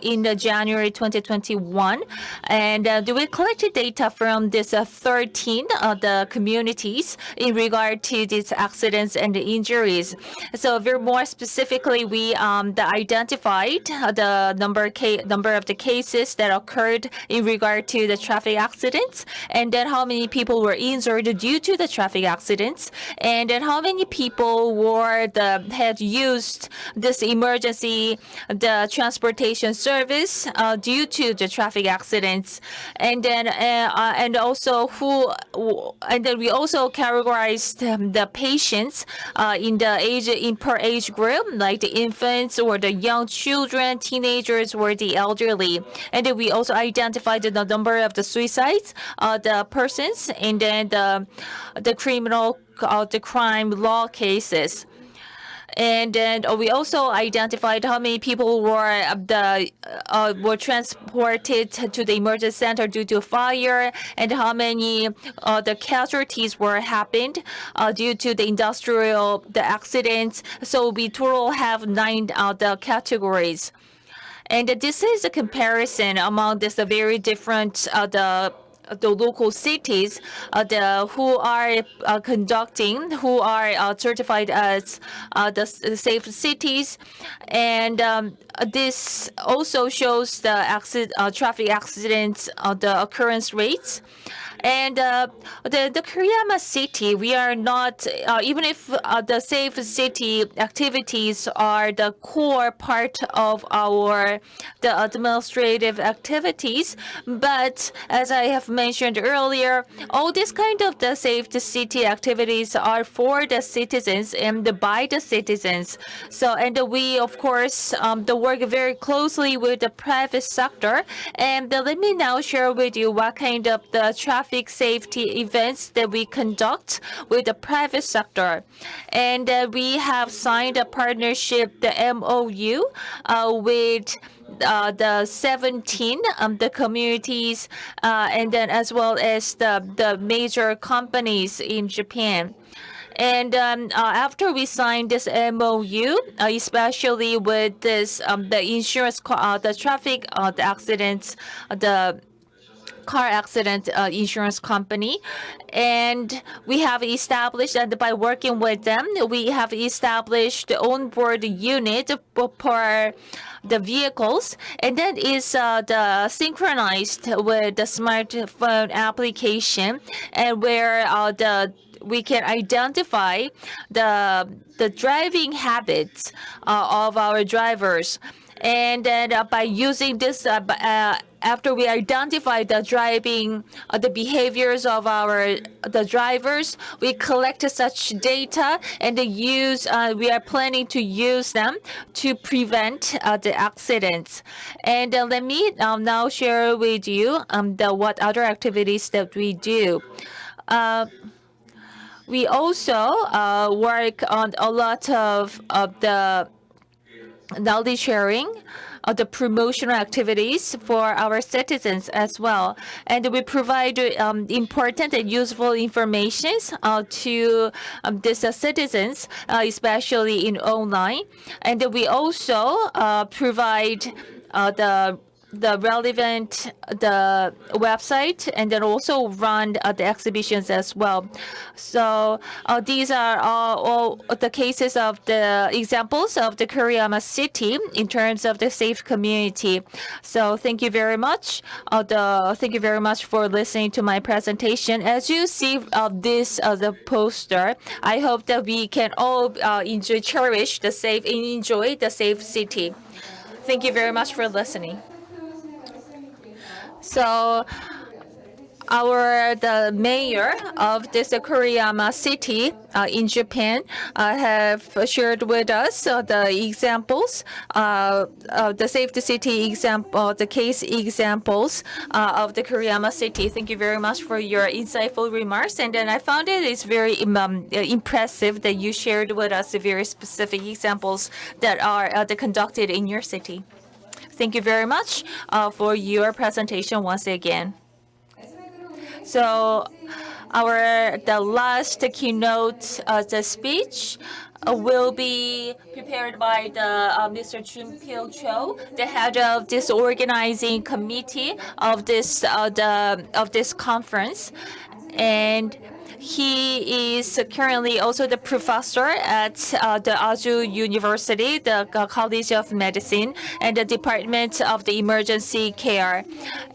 in January 2021, and we collected data from this 13 the communities in regard to these accidents and injuries. So very more specifically, we identified the number of the cases that occurred in regard to the traffic accidents, and then how many people were injured due to the traffic accidents, and then how many people had used this emergency transportation service due to the traffic accidents, and then we also categorized the patients in per age group, like the infants or the young children, teenagers, or the elderly, and then we also identified the number of the suicides, the persons, and then the crime law cases. And then we also identified how many people were transported to the emergency center due to fire, and how many the casualties happened due to the accidents. So we total have 9 the categories. And this is a comparison among this very different the local cities who are certified as the safe cities, and this also shows the traffic accidents, the occurrence rates. And the Goryama City, we are not, even if the safe city activities are the core part of the administrative activities, but as I have mentioned earlier, all these kind of the safe city activities are for the citizens and by the citizens. So, and we of course the work very closely with the private sector. And let me now share with you what kind of the traffic safety events that we conduct with the private sector. And we have signed a partnership, the MOU, with the 17 the communities and then as well as the major companies in Japan. And after we signed this MOU, especially with this the insurance, the traffic, the accidents, the car accident insurance company, and we have established, and by working with them, we have established the onboard unit for the vehicles, and that is the synchronized with the smartphone application, and where we can identify the driving habits of our drivers. And then by using this, after we identify the driving, the behaviors of the drivers, we collect such data and we are planning to use them to prevent the accidents. And let me now share with you what other activities that we do. We also work on a lot of the knowledge sharing, the promotional activities for our citizens as well. And we provide important and useful information to these citizens, especially in online. And we also provide the relevant the website, and then also run the exhibitions as well. So these are all the cases of the examples of the Kuriyama City in terms of the safe community. So thank you very much. Thank you very much for listening to my presentation. As you see the poster, I hope that we can all cherish the safe and enjoy the safe city. Thank you very much for listening. So the mayor of this Kuriyama City in Japan have shared with us the examples, the safety city example, the case examples of the Kuriyama City. Thank you very much for your insightful remarks. And then I found it's very impressive that you shared with us the very specific examples that are conducted in your city. Thank you very much for your presentation once again. So the last keynote the speech will be prepared by Mr. Jun-pil Cho, the head of this organizing committee of this conference, and he is currently also the professor at the Aju University, the College of Medicine, and the Department of the Emergency Care.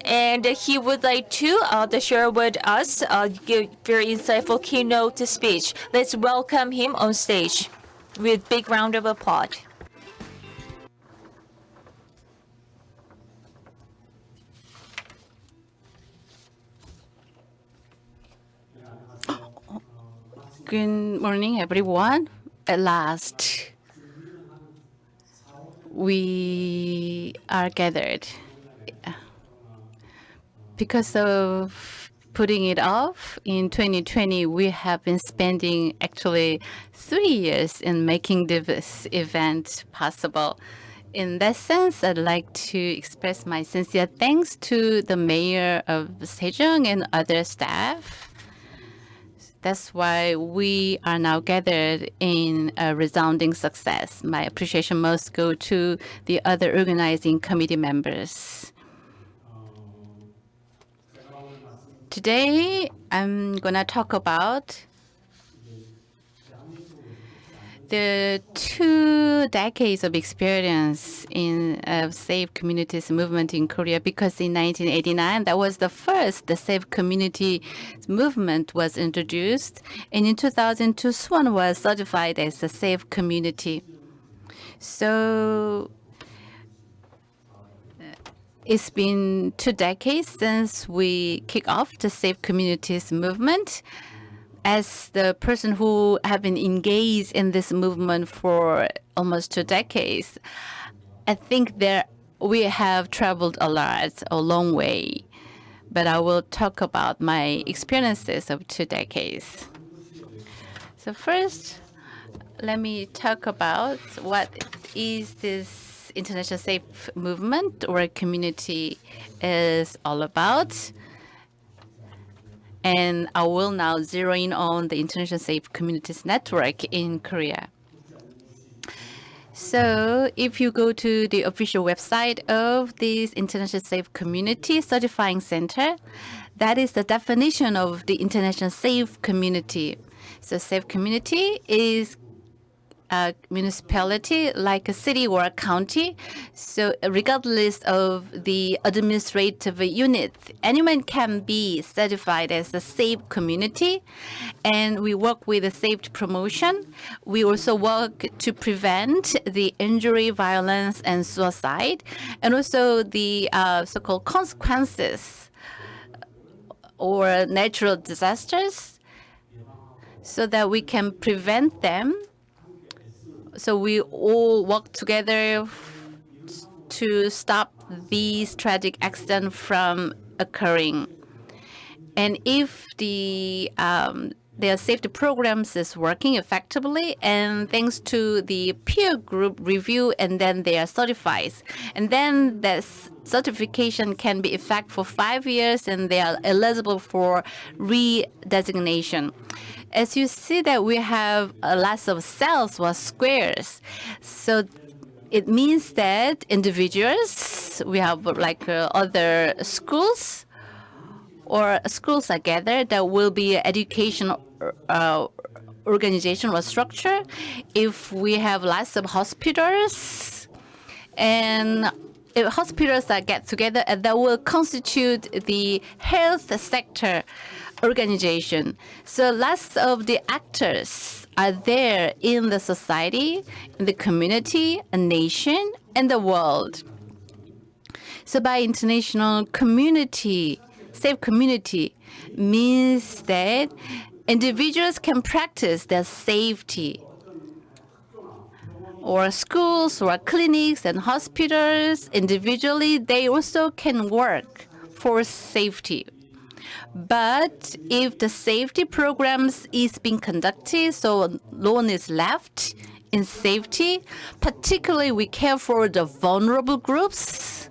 And he would like to share with us a very insightful keynote speech. Let's welcome him on stage with big round of applause. Good morning, everyone. At last, we are gathered. Because of putting it off, in 2020, we have been spending actually 3 years in making this event possible. In that sense, I'd like to express my sincere thanks to the mayor of Sejong and other staff. That's why we are now gathered in a resounding success. My appreciation must go to the other organizing committee members. Today, I'm going to talk about the 2 decades of experience in safe communities movement in Korea, because in 1989, that was the first the safe community movement was introduced. And in 2002, Suwon was certified as a safe community. So it's been 2 decades since we kicked off the safe communities movement. As the person who have been engaged in this movement for almost 2 decades, I think we have traveled a long way, but I will talk about my experiences of 2 decades. So first, let me talk about what is this international safe movement or community is all about. And I will now zero in on the International Safe Communities Network in Korea. So if you go to the official website of this International Safe Community Certifying Center, that is the definition of the International Safe Community. So safe community is a municipality like a city or a county. So regardless of the administrative unit, anyone can be certified as a safe community. And we work with the safety promotion. We also work to prevent the injury, violence, and suicide, and also the so-called consequences or natural disasters, so that we can prevent them. So we all work together to stop these tragic accidents from occurring. And if their safety programs is working effectively, and thanks to the peer group review, and then they are certified, and then that certification can be effective for 5 years, and they are eligible for redesignation. As you see that we have lots of cells or squares, so it means that individuals, we have like other schools, or schools are gathered, there will be educational organization or structure. If we have lots of hospitals, and if hospitals are get together, that will constitute the health sector organization. So lots of the actors are there in the society, in the community, a nation, and the world. So by international community, safe community means that individuals can practice their safety, or schools or clinics and hospitals individually, they also can work for safety. But if the safety programs is being conducted, so no one is left in safety, particularly we care for the vulnerable groups.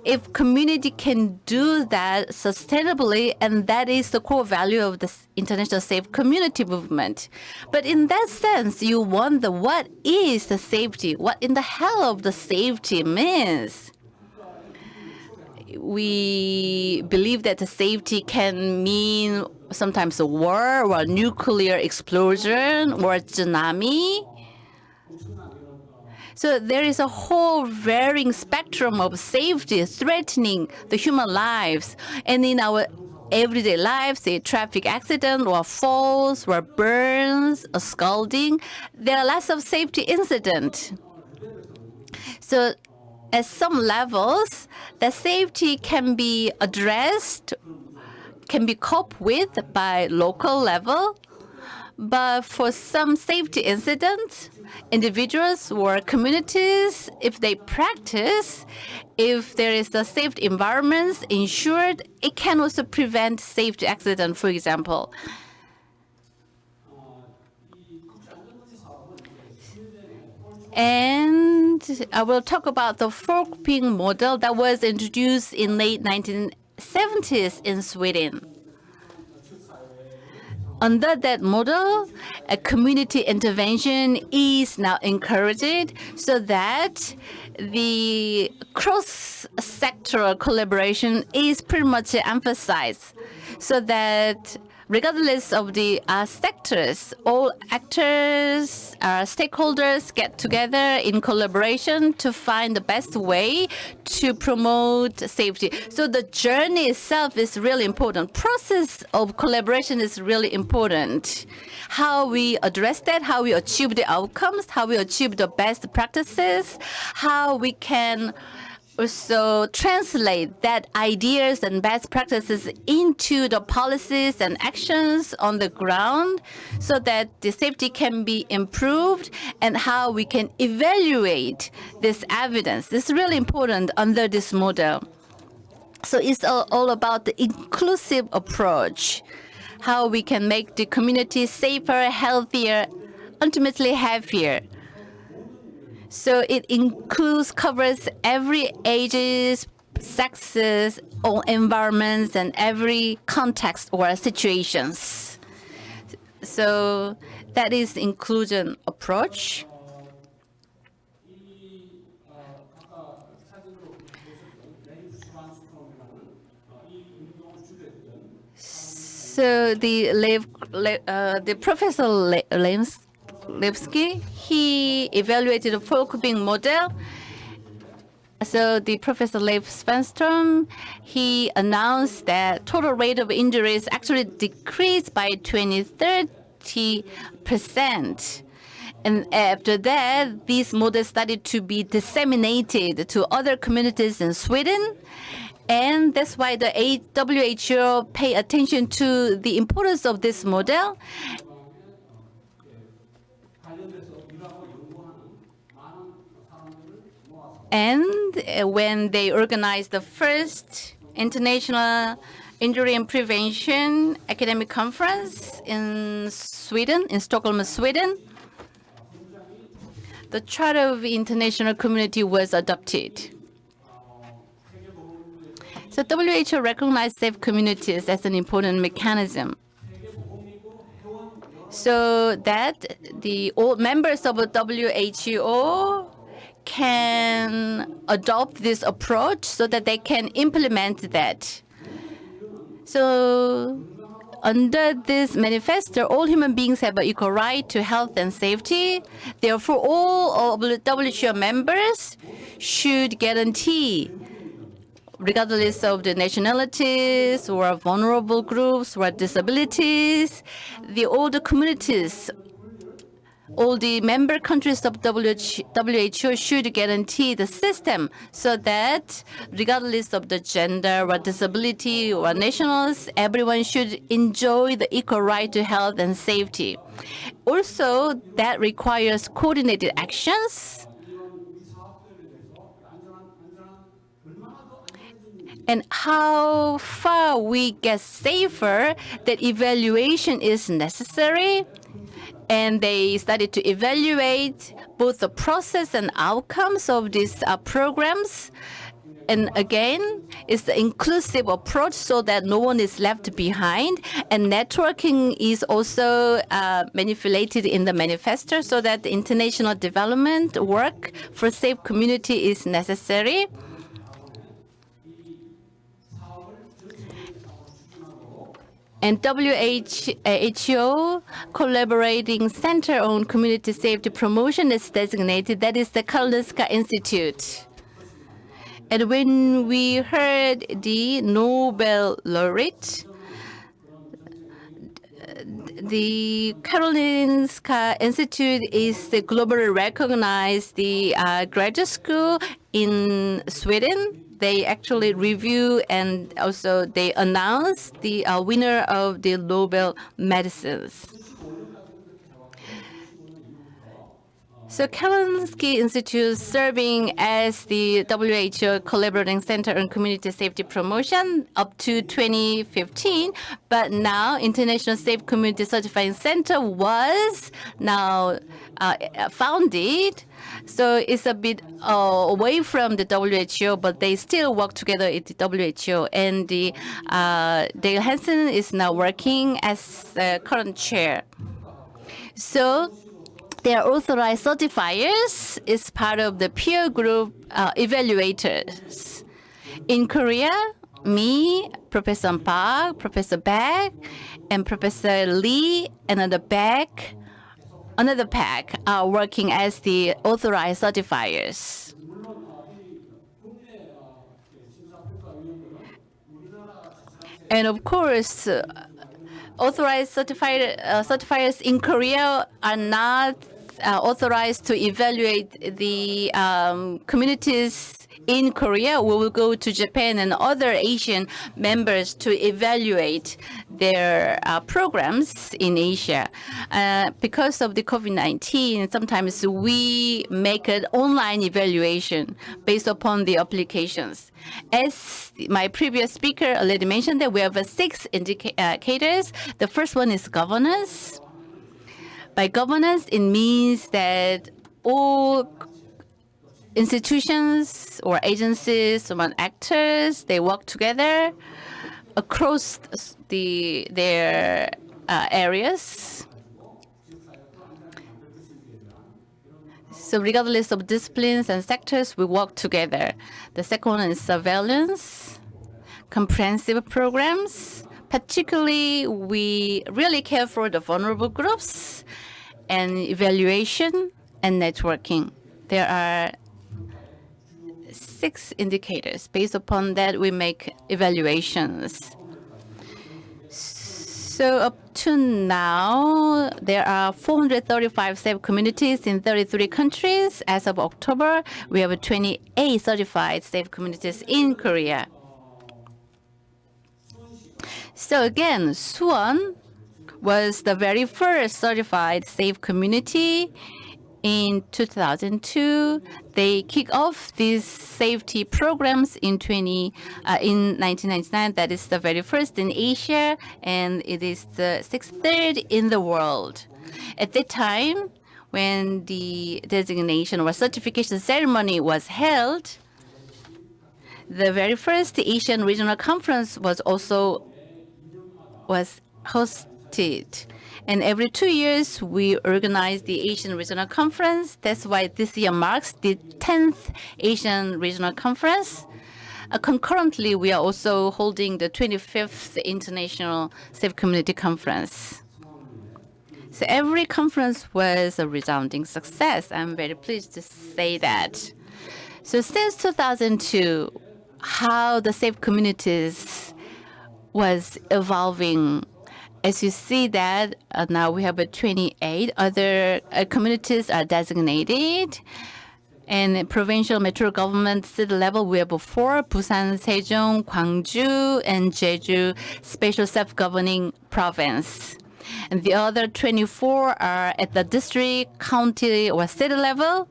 If community can do that sustainably, and that is the core value of the international safe community movement. But in that sense, you wonder what is the safety? What in the hell of the safety means? We believe that the safety can mean sometimes a war or a nuclear explosion or a tsunami. So there is a whole varying spectrum of safety threatening the human lives. And in our everyday lives, a traffic accident or falls or burns or scalding, there are lots of safety incidents. So at some levels, the safety can be addressed, can be coped with by local level. But for some safety incidents, individuals or communities, if they practice, if there is a safe environment ensured, it can also prevent safety accident, for example. And I will talk about the four-ping model that was introduced in late 1970s in Sweden. Under that model, a community intervention is now encouraged so that the cross-sectoral collaboration is pretty much emphasized, so that regardless of the sectors, all actors, stakeholders get together in collaboration to find the best way to promote safety. So the journey itself is really important. Process of collaboration is really important. How we address that, how we achieve the outcomes, how we achieve the best practices, how we can also translate that ideas and best practices into the policies and actions on the ground so that the safety can be improved and how we can evaluate this evidence. This is really important under this model. So it's all about the inclusive approach, how we can make the community safer, healthier, ultimately happier. So it covers every ages, sexes, or environments, and every context or situations. So that is the inclusion approach. So the Professor Levsky, he evaluated the folk-being model. So the Professor Leif Svenstrom, he announced that total rate of injuries actually decreased by 20-30%. And after that, these models started to be disseminated to other communities in Sweden. And that's why the WHO pay attention to the importance of this model. And when they organized the first International Injury and Prevention Academic Conference in Sweden, in Stockholm, Sweden, the Charter of the International Community was adopted. So WHO recognized safe communities as an important mechanism, so that the all members of the WHO can adopt this approach so that they can implement that. So under this manifesto, all human beings have an equal right to health and safety. Therefore, all of the WHO members should guarantee, regardless of the nationalities or vulnerable groups or disabilities, all the communities, all the member countries of WHO should guarantee the system so that regardless of the gender or disability or nationals, everyone should enjoy the equal right to health and safety. Also, that requires coordinated actions. And how far we get safer, that evaluation is necessary. And they started to evaluate both the process and outcomes of these programs. And again, it's the inclusive approach so that no one is left behind. And networking is also manipulated in the manifesto so that the international development work for safe community is necessary. And WHO Collaborating Center on Community Safety Promotion is designated. That is the Karolinska Institute. And when we heard the Nobel laureate, the Karolinska Institute is the globally recognized graduate school in Sweden. They actually review and also they announce the winner of the Nobel medicines. So Karolinska Institute serving as the WHO Collaborating Center on Community Safety Promotion up to 2015, but now International Safe Community Certifying Center was now founded. So it's a bit away from the WHO, but they still work together at the WHO. And the Dale Hanson is now working as the current chair. So they are authorized certifiers is part of the peer group evaluators. In Korea, me, Professor Park, Professor Beck, and Professor Lee, another pack are working as the authorized certifiers. And of course, authorized certifiers in Korea are not authorized to evaluate the communities in Korea, we will go to Japan and other Asian members to evaluate their programs in Asia. Because of the COVID-19, sometimes we make an online evaluation based upon the applications. As my previous speaker already mentioned, that we have 6 indicators. The first one is governance. By governance, it means that all institutions or agencies or actors, they work together across their areas. So regardless of disciplines and sectors, we work together. The second one is surveillance, comprehensive programs. Particularly, we really care for the vulnerable groups, and evaluation and networking. There are 6 indicators. Based upon that, we make evaluations. So up to now, there are 435 safe communities in 33 countries. As of October, we have 28 certified safe communities in Korea. So again, Suwon was the very first certified safe community. In 2002, they kicked off these safety programs in 1999. That is the very first in Asia, and it is the 63rd in the world. At that time, when the designation or certification ceremony was held, the very first Asian Regional Conference was hosted. And every 2 years, we organize the Asian Regional Conference. That's why this year marks the 10th Asian Regional Conference. Concurrently, we are also holding the 25th International Safe Community Conference. So every conference was a resounding success. I'm very pleased to say that. So since 2002, how the safe communities was evolving. As you see that now we have 28 other communities are designated. And provincial metro government city level, we have 4, Busan, Sejong, Gwangju, and Jeju special self-governing province. And the other 24 are at the district, county, or city level.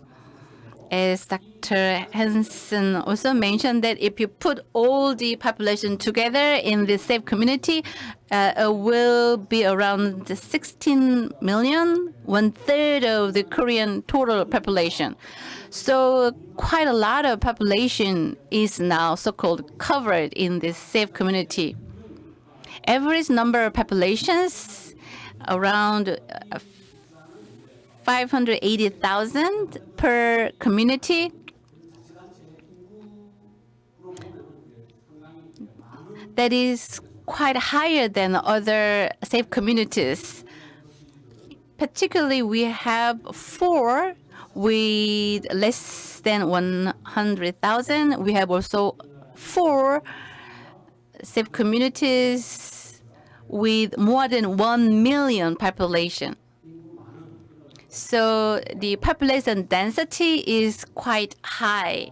As Dr. Hanson also mentioned, that if you put all the population together in the safe community, it will be around 16 million, 1/3 of the Korean total population. So quite a lot of population is now so-called covered in this safe community. Average number of populations around 580,000 per community. That is quite higher than other safe communities. Particularly, we have 4 with less than 100,000. We have also 4 safe communities with more than 1 million population. So the population density is quite high.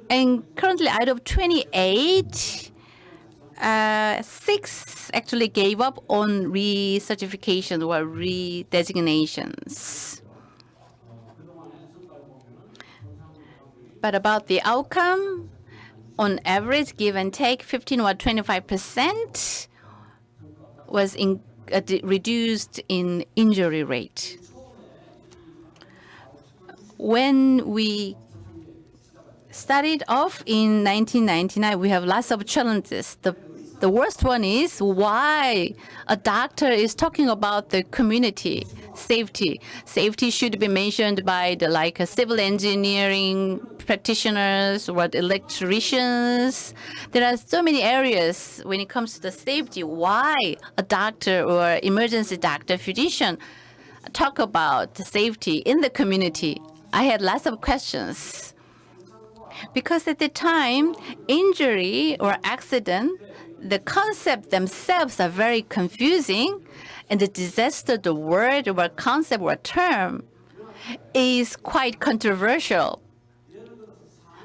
And currently, out of 28, 6 actually gave up on recertification or redesignations. But about the outcome, on average, give and take, 15 or 25% was reduced in injury rate. When we started off in 1999, we have lots of challenges. The worst one is why a doctor is talking about the community safety. Safety should be mentioned by the civil engineering practitioners or electricians. There are so many areas when it comes to the safety. Why a doctor or emergency doctor, physician talk about the safety in the community? I had lots of questions. Because at the time, injury or accident, the concept themselves are very confusing, and the disaster, the word or concept or term, is quite controversial.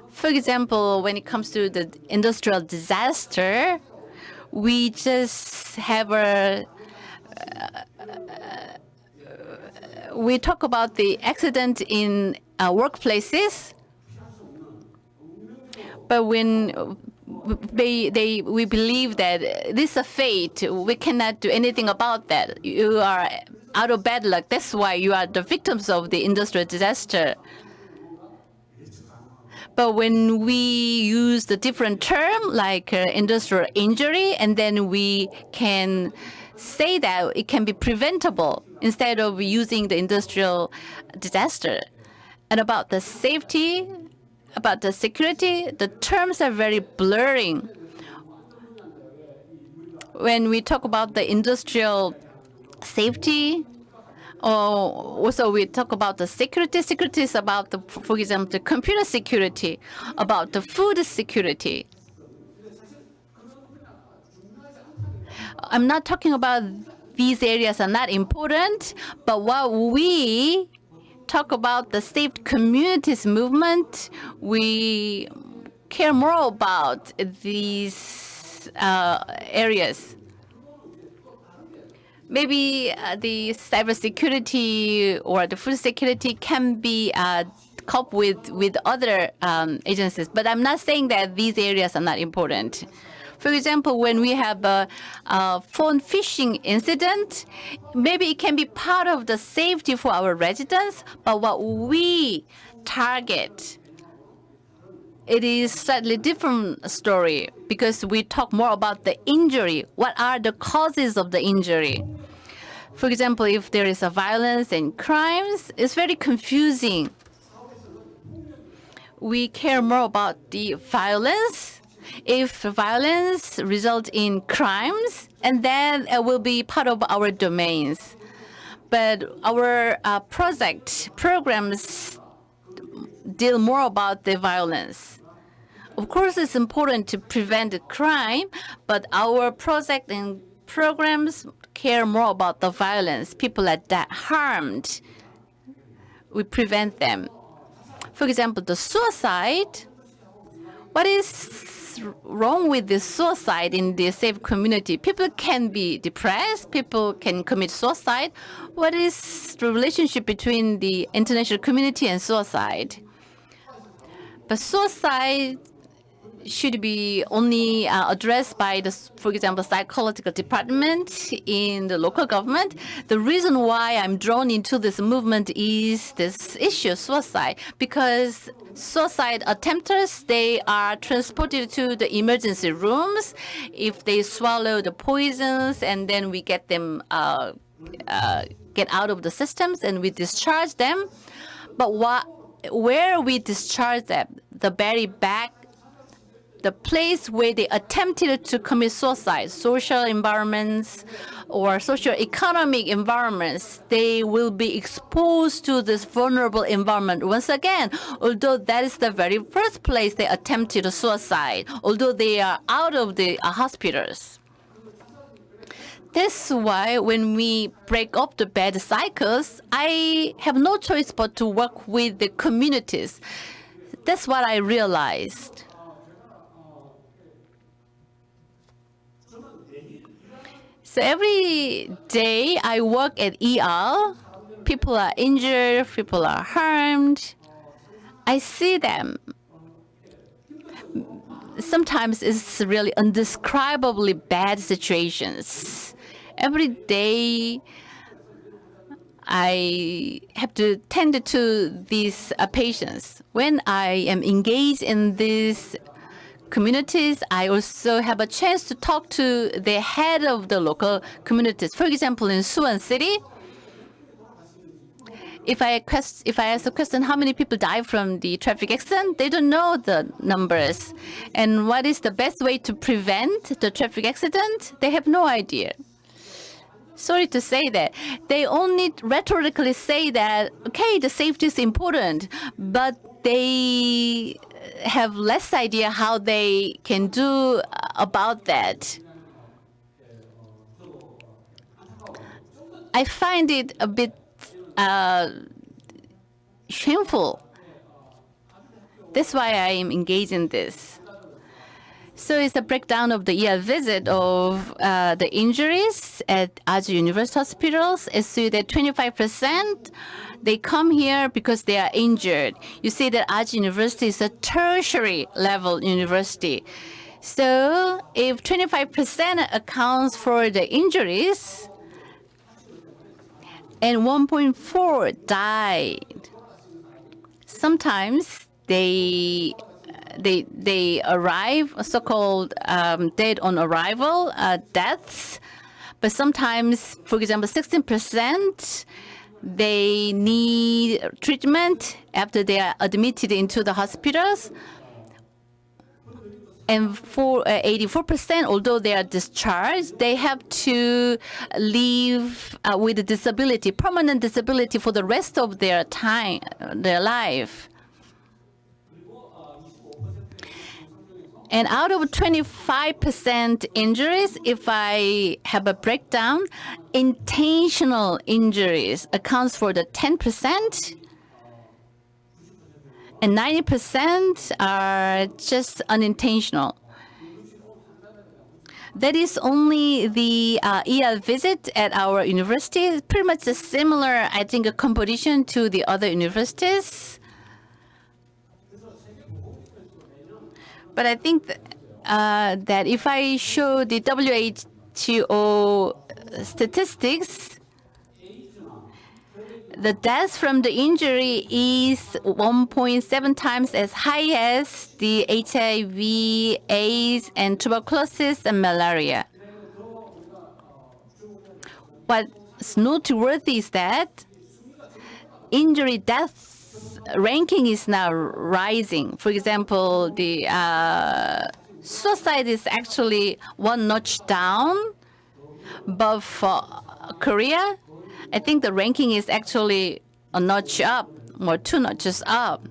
For example, when it comes to the industrial disaster, we just have we talk about the accident in workplaces, but when we believe that this is a fate, we cannot do anything about that. You are out of bad luck. That's why you are the victims of the industrial disaster. But when we use the different term like industrial injury, and then we can say that it can be preventable instead of using the industrial disaster. And about the safety, about the security, the terms are very blurring. When we talk about the industrial safety, also we talk about the security. Security is about, for example, the computer security, about the food security. I'm not talking about these areas are not important, but what we talk about the safe communities movement, we care more about these areas. Maybe the cybersecurity or the food security can be coped with other agencies, but I'm not saying that these areas are not important. For example, when we have a phone phishing incident, maybe it can be part of the safety for our residents, but what we target, it is slightly different story because we talk more about the injury. What are the causes of the injury? For example, if there is a violence and crimes, it's very confusing. We care more about the violence. If violence results in crimes, and then it will be part of our domains. But our programs deal more about the violence. Of course, it's important to prevent the crime, but our project and programs care more about the violence. People are harmed. We prevent them. For example, the suicide. What is wrong with the suicide in the safe community? People can be depressed. People can commit suicide. What is the relationship between the international community and suicide? But suicide should be only addressed by the, for example, psychological department in the local government. The reason why I'm drawn into this movement is this issue, suicide, because suicide attempters, they are transported to the emergency rooms if they swallow the poisons, and then we get them get out of the systems and we discharge them. But where we discharge them, the very back, the place where they attempted to commit suicide, social environments or socio-economic environments, they will be exposed to this vulnerable environment once again, although that is the very first place they attempted suicide, although they are out of the hospitals. That's why when we break up the bad cycles, I have no choice but to work with the communities. That's what I realized. So every day I work at ER, people are injured, people are harmed. I see them. Sometimes it's really indescribably bad situations. Every day I have to tend to these patients. When I am engaged in these communities, I also have a chance to talk to the head of the local communities. For example, in Suwon City, if I ask the question, how many people die from the traffic accident, they don't know the numbers. And what is the best way to prevent the traffic accident? They have no idea. Sorry to say that. They only rhetorically say that, okay, the safety is important, but they have less idea how they can do about that. I find it a bit shameful. That's why I am engaged in this. So it's a breakdown of the year visit of the injuries at Azu University hospitals. It's so that 25% they come here because they are injured. You see that Azu University is a tertiary level university. So if 25% accounts for the injuries, and 1.4 died, sometimes they arrive, so-called dead on arrival, deaths. But sometimes, for example, 16%, they need treatment after they are admitted into the hospitals. And for 84%, although they are discharged, they have to live with a disability, permanent disability for the rest of their time, their life. And out of 25% injuries, if I have a breakdown, intentional injuries accounts for the 10%, and 90% are just unintentional. That is only the ER visit at our university. Pretty much a similar, I think, a composition to the other universities. But I think that if I show the WHO statistics, the death from the injury is 1.7 times as high as the HIV, AIDS, and tuberculosis and malaria. What's noteworthy is that injury death ranking is now rising. For example, the suicide is actually one notch down, but for Korea, I think the ranking is actually a notch up, or 2 notches up.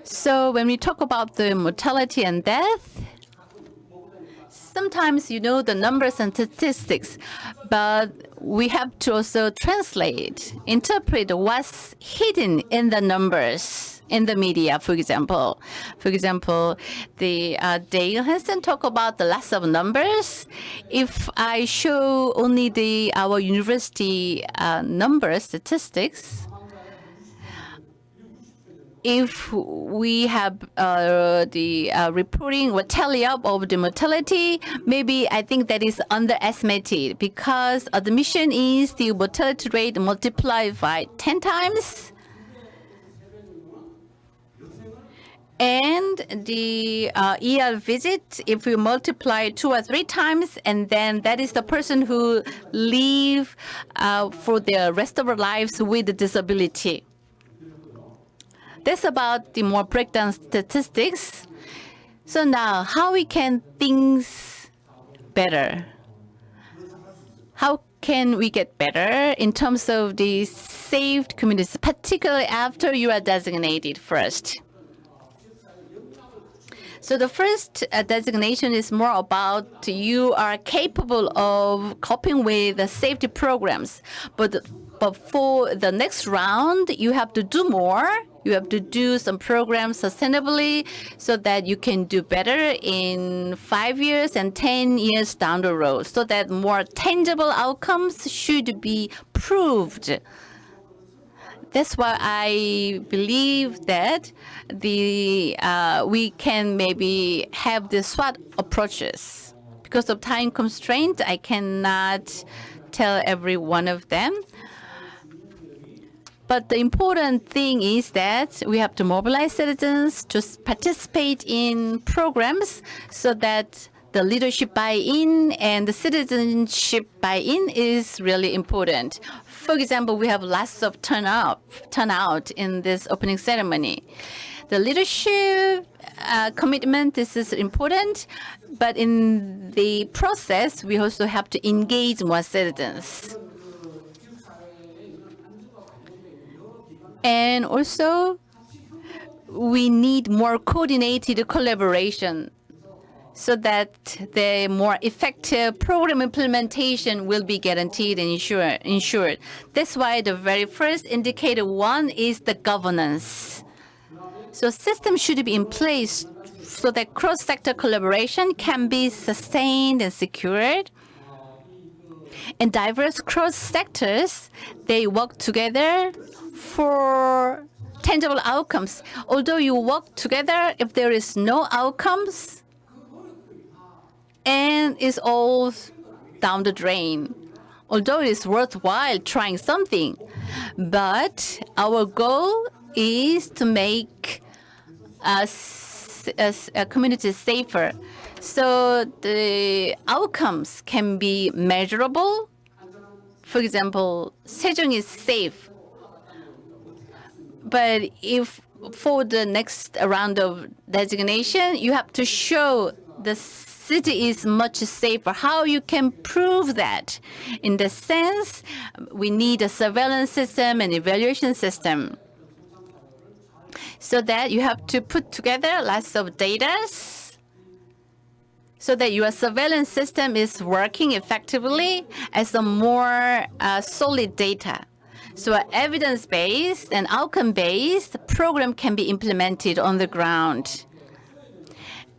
So when we talk about the mortality and death, sometimes you know the numbers and statistics, but we have to also translate, interpret what's hidden in the numbers in the media, for example. For example, the Dale Hanson talk about the loss of numbers. If I show only our university numbers, statistics, if we have the reporting or tally up of the mortality, maybe I think that is underestimated because admission is the mortality rate multiplied by 10 times. And the ER visit, if we multiply 2 or 3 times, and then that is the person who live for the rest of their lives with a disability. That's about the more breakdown statistics. So now, how we can things better? How can we get better in terms of the saved communities, particularly after you are designated first? So the first designation is more about you are capable of coping with the safety programs. But for the next round, you have to do more. You have to do some programs sustainably so that you can do better in 5 years and 10 years down the road, so that more tangible outcomes should be proved. That's why I believe that we can maybe have the SWOT approaches. Because of time constraint, I cannot tell every one of them. But the important thing is that we have to mobilize citizens to participate in programs so that the leadership buy-in and the citizenship buy-in is really important. For example, we have lots of turnout in this opening ceremony. The leadership commitment, this is important, but in the process, we also have to engage more citizens. And also, we need more coordinated collaboration so that the more effective program implementation will be guaranteed and ensured. That's why the very first indicator one is the governance. So systems should be in place so that cross-sector collaboration can be sustained and secured. And diverse cross-sectors, they work together for tangible outcomes. Although you work together, if there is no outcomes, and it's all down the drain. Although it is worthwhile trying something, but our goal is to make us as a community safer. So the outcomes can be measurable. For example, Sejong is safe. But if for the next round of designation, you have to show the city is much safer. How you can prove that? In the sense, we need a surveillance system and evaluation system. So that you have to put together lots of data so that your surveillance system is working effectively as a more solid data. So an evidence-based and outcome-based program can be implemented on the ground.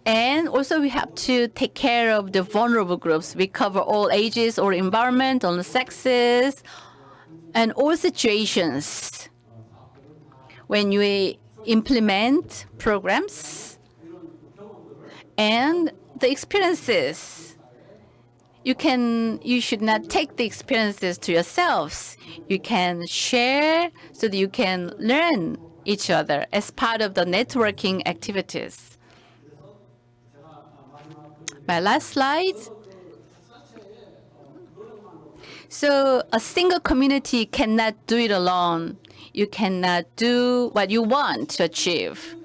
And also we have to take care of the vulnerable groups. We cover all ages or environment, all sexes, and all situations. When you implement programs and the experiences, you should not take the experiences to yourselves. You can share so that you can learn each other as part of the networking activities. My last slide. So a single community cannot do it alone. You cannot do what you want to achieve.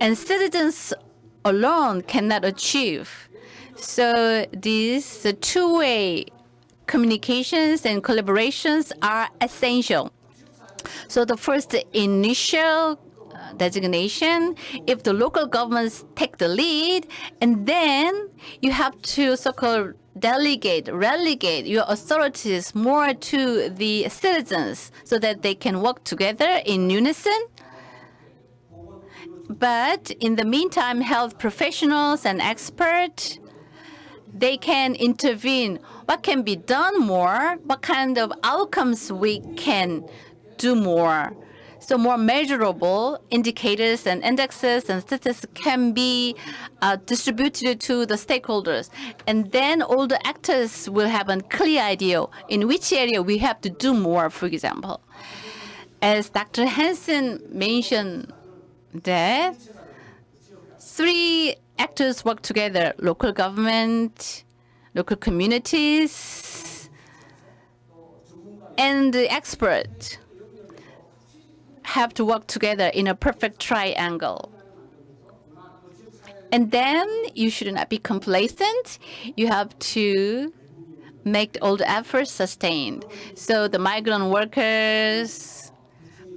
And citizens alone cannot achieve. So these two-way communications and collaborations are essential. So the first initial designation, if the local governments take the lead, and then you have to so-called relegate your authorities more to the citizens so that they can work together in unison. But in the meantime, health professionals and experts, they can intervene. What can be done more? What kind of outcomes we can do more? So more measurable indicators and indexes and statistics can be distributed to the stakeholders. And then all the actors will have a clear idea in which area we have to do more, for example. As Dr. Hanson mentioned, that 3 actors work together: local government, local communities, and the expert have to work together in a perfect triangle. And then you should not be complacent. You have to make all the efforts sustained. So the migrant workers,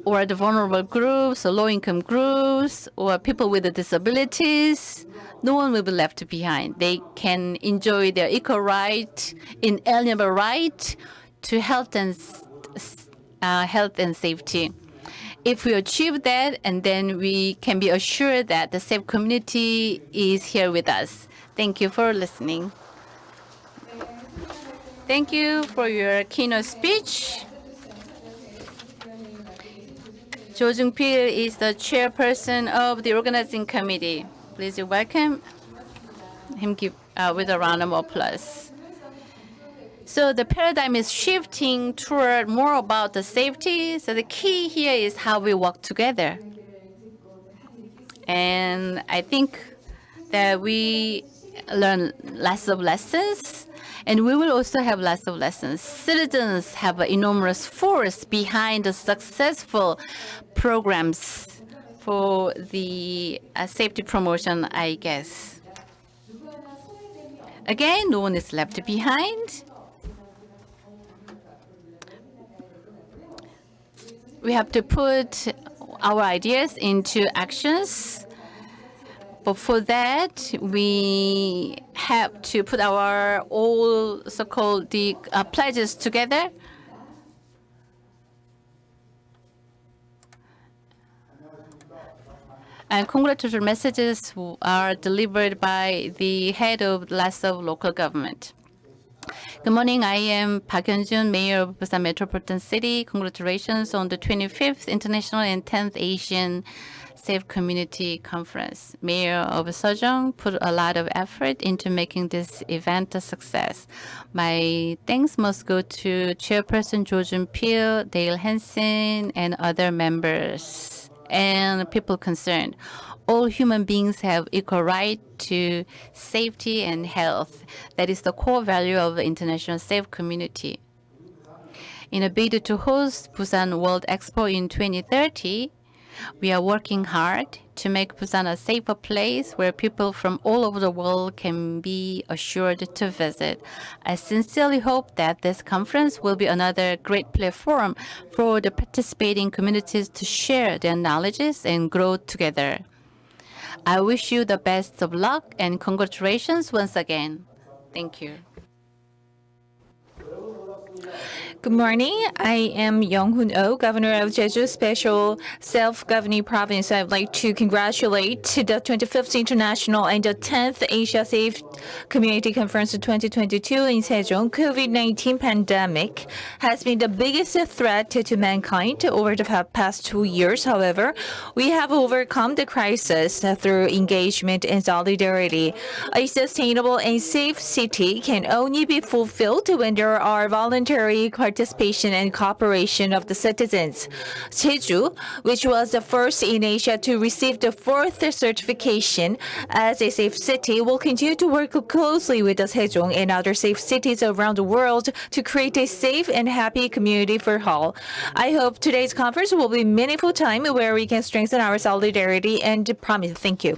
or the vulnerable groups, or low-income groups, or people with disabilities, no one will be left behind. They can enjoy their equal right, inalienable right to health and safety. If we achieve that, and then we can be assured that the safe community is here with us. Thank you for listening. Thank you for your keynote speech. Jo Jung-pil is the chairperson of the organizing committee. Please welcome him with a round of applause. So the paradigm is shifting toward more about the safety. So the key here is how we work together. And I think that we learn lots of lessons, and we will also have lots of lessons. Citizens have an enormous force behind the successful programs for the safety promotion, I guess. Again, no one is left behind. We have to put our ideas into actions. But for that, we have to put our all so-called the pledges together. And congratulatory messages are delivered by the head of lots of local government. Good morning. I am Park Hyun-jun, Mayor of Busan Metropolitan City. Congratulations on the 25th International and 10th Asian Safe Community Conference. Mayor of Sejong put a lot of effort into making this event a success. My thanks must go to Chairperson Jo Jun-pil, Dale Hanson, and other members and people concerned. All human beings have equal right to safety and health. That is the core value of the International Safe Community. In a bid to host Busan World Expo in 2030, we are working hard to make Busan a safer place where people from all over the world can be assured to visit. I sincerely hope that this conference will be another great platform for the participating communities to share their knowledges and grow together. I wish you the best of luck and congratulations once again. Thank you. Good morning. I am Young-hoon Oh, Governor of Jeju Special Self-Governing Province. I'd like to congratulate the 25th International and the 10th Asia Safe Community Conference 2022 in Sejong. COVID-19 pandemic has been the biggest threat to mankind over the past 2 years. However, we have overcome the crisis through engagement and solidarity. A sustainable and safe city can only be fulfilled when there are voluntary participation and cooperation of the citizens. Jeju, which was the first in Asia to receive the 4th certification as a safe city, will continue to work closely with the Sejong and other safe cities around the world to create a safe and happy community for all. I hope today's conference will be a meaningful time where we can strengthen our solidarity and promise. Thank you.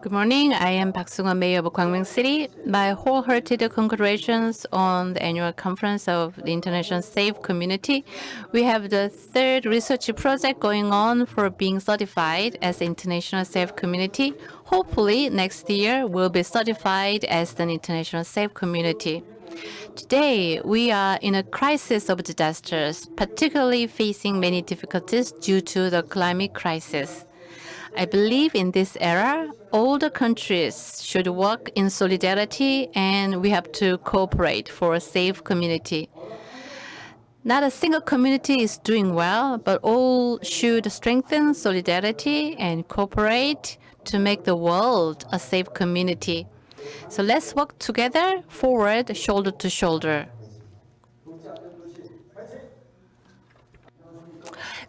Good morning. I am Park Sung-won, Mayor of Gwangbin City. My wholehearted congratulations on the annual conference of the International Safe Community. We have the 3rd research project going on for being certified as International Safe Community. Hopefully, next year we'll be certified as an International Safe Community. Today, we are in a crisis of disasters, particularly facing many difficulties due to the climate crisis. I believe in this era, all the countries should work in solidarity and we have to cooperate for a safe community. Not a single community is doing well, but all should strengthen solidarity and cooperate to make the world a safe community. So let's work together forward, shoulder to shoulder.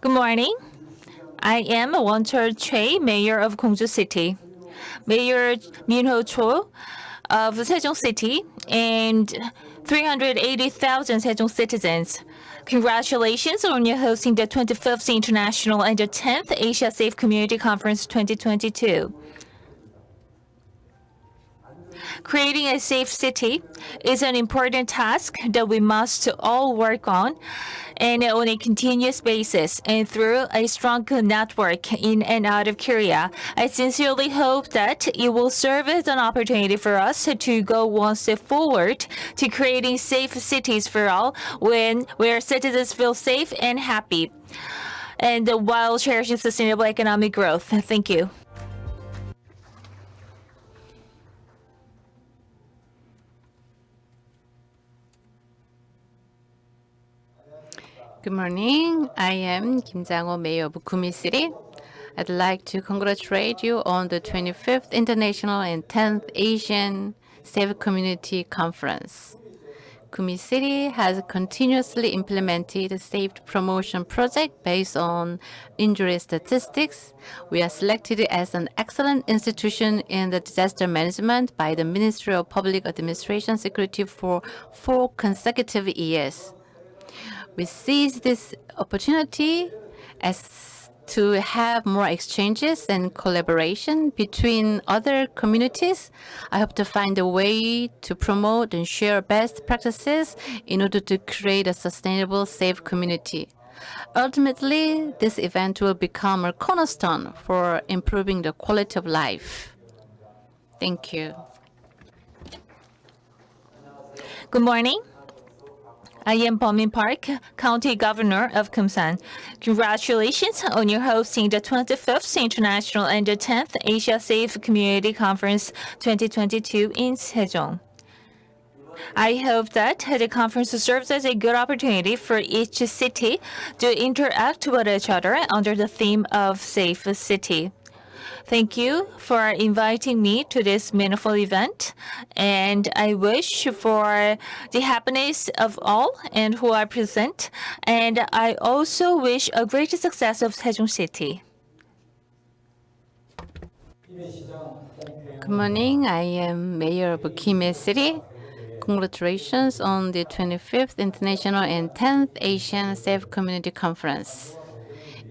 Good morning. I am Won-chul Choi, Mayor of Gwangju City. Mayor Min-ho Cho of Sejong City and 380,000 Sejong citizens. Congratulations on your hosting the 25th International and the 10th Asia Safe Community Conference 2022. Creating a safe city is an important task that we must all work on and on a continuous basis and through a strong network in and out of Korea. I sincerely hope that it will serve as an opportunity for us to go one step forward to creating safe cities for all where citizens feel safe and happy and while cherishing sustainable economic growth. Thank you. Good morning. I am Kim Jang-ho, Mayor of Gumi City. I'd like to congratulate you on the 25th International and 10th Asian Safe Community Conference. Gumi City has continuously implemented a safe promotion project based on injury statistics. We are selected as an excellent institution in the disaster management by the Ministry of Public Administration Security for 4 consecutive years. We seize this opportunity as to have more exchanges and collaboration between other communities. I hope to find a way to promote and share best practices in order to create a sustainable, safe community. Ultimately, this event will become a cornerstone for improving the quality of life. Thank you. Good morning. I am Bum Park, County Governor of Kumsan. Congratulations on your hosting the 25th International and the 10th Asia Safe Community Conference 2022 in Sejong. I hope that the conference serves as a good opportunity for each city to interact with each other under the theme of Safe City. Thank you for inviting me to this meaningful event, and I wish for the happiness of all and who are present, and I also wish a great success of Sejong City. Good morning. I am Mayor of Gimhae City. Congratulations on the 25th International and 10th Asian Safe Community Conference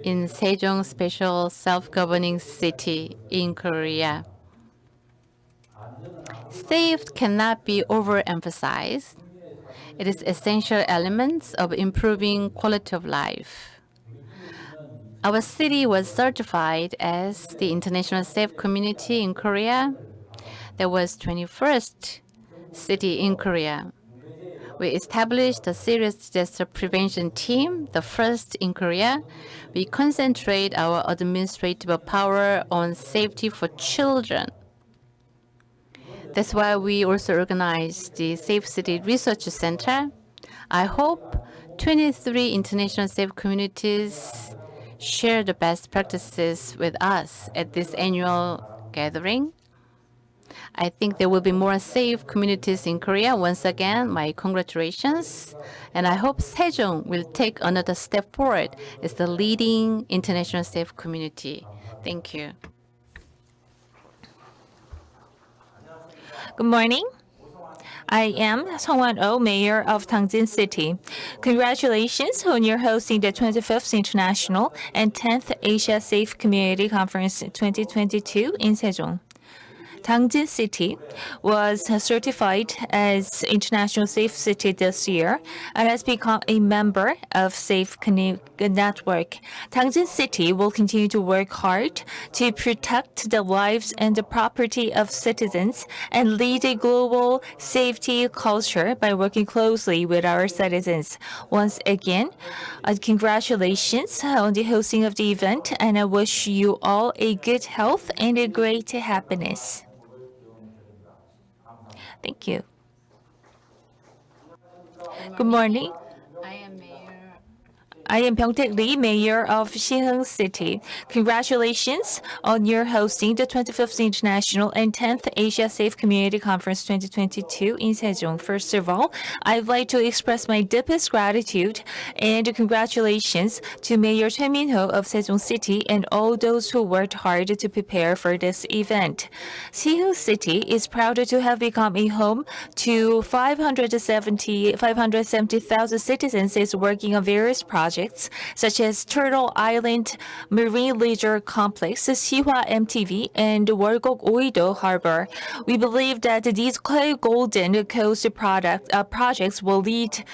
in Sejong Special Self-Governing City in Korea. Safe cannot be overemphasized. It is essential elements of improving quality of life. Our city was certified as the International Safe Community in Korea. That was 21st city in Korea. We established a serious disaster prevention team, the first in Korea. We concentrate our administrative power on safety for children. That's why we also organized the Safe City Research Center. I hope 23 international safe communities share the best practices with us at this annual gathering. I think there will be more safe communities in Korea. Once again, my congratulations. And I hope Sejong will take another step forward as the leading international safe community. Thank you. Good morning. I am Songwan-oh, Mayor of Tangjin City. Congratulations on your hosting the 25th International and 10th Asia Safe Community Conference 2022 in Sejong. Tangjin City was certified as International Safe City this year and has become a member of Safe Network. Tangjin City will continue to work hard to protect the lives and the property of citizens and lead a global safety culture by working closely with our citizens. Once again, congratulations on the hosting of the event, and I wish you all a good health and a great happiness. Thank you. Good morning. I am Byung-taek Lee, Mayor of Siheung City. Congratulations on your hosting the 25th International and 10th Asia Safe Community Conference 2022 in Sejong. First of all, I'd like to express my deepest gratitude and congratulations to Mayor Choi Min-ho of Sejong City and all those who worked hard to prepare for this event. Siheung City is proud to have become a home to 570,000 citizens working on various projects such as Turtle Island Marine Leisure Complex, Siwa MTV, and Wolgok Oido Harbor. We believe that these Golden Coast projects will lead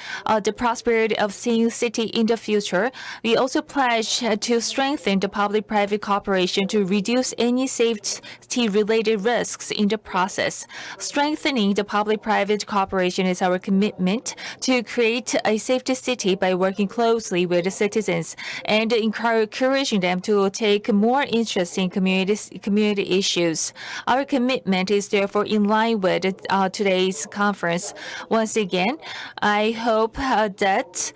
the prosperity of Siheung City in the future. We also pledge to strengthen the public-private cooperation to reduce any safety-related risks in the process. Strengthening the public-private cooperation is our commitment to create a safety city by working closely with the citizens and encouraging them to take more interest in community issues. Our commitment is therefore in line with today's conference. Once again, I hope that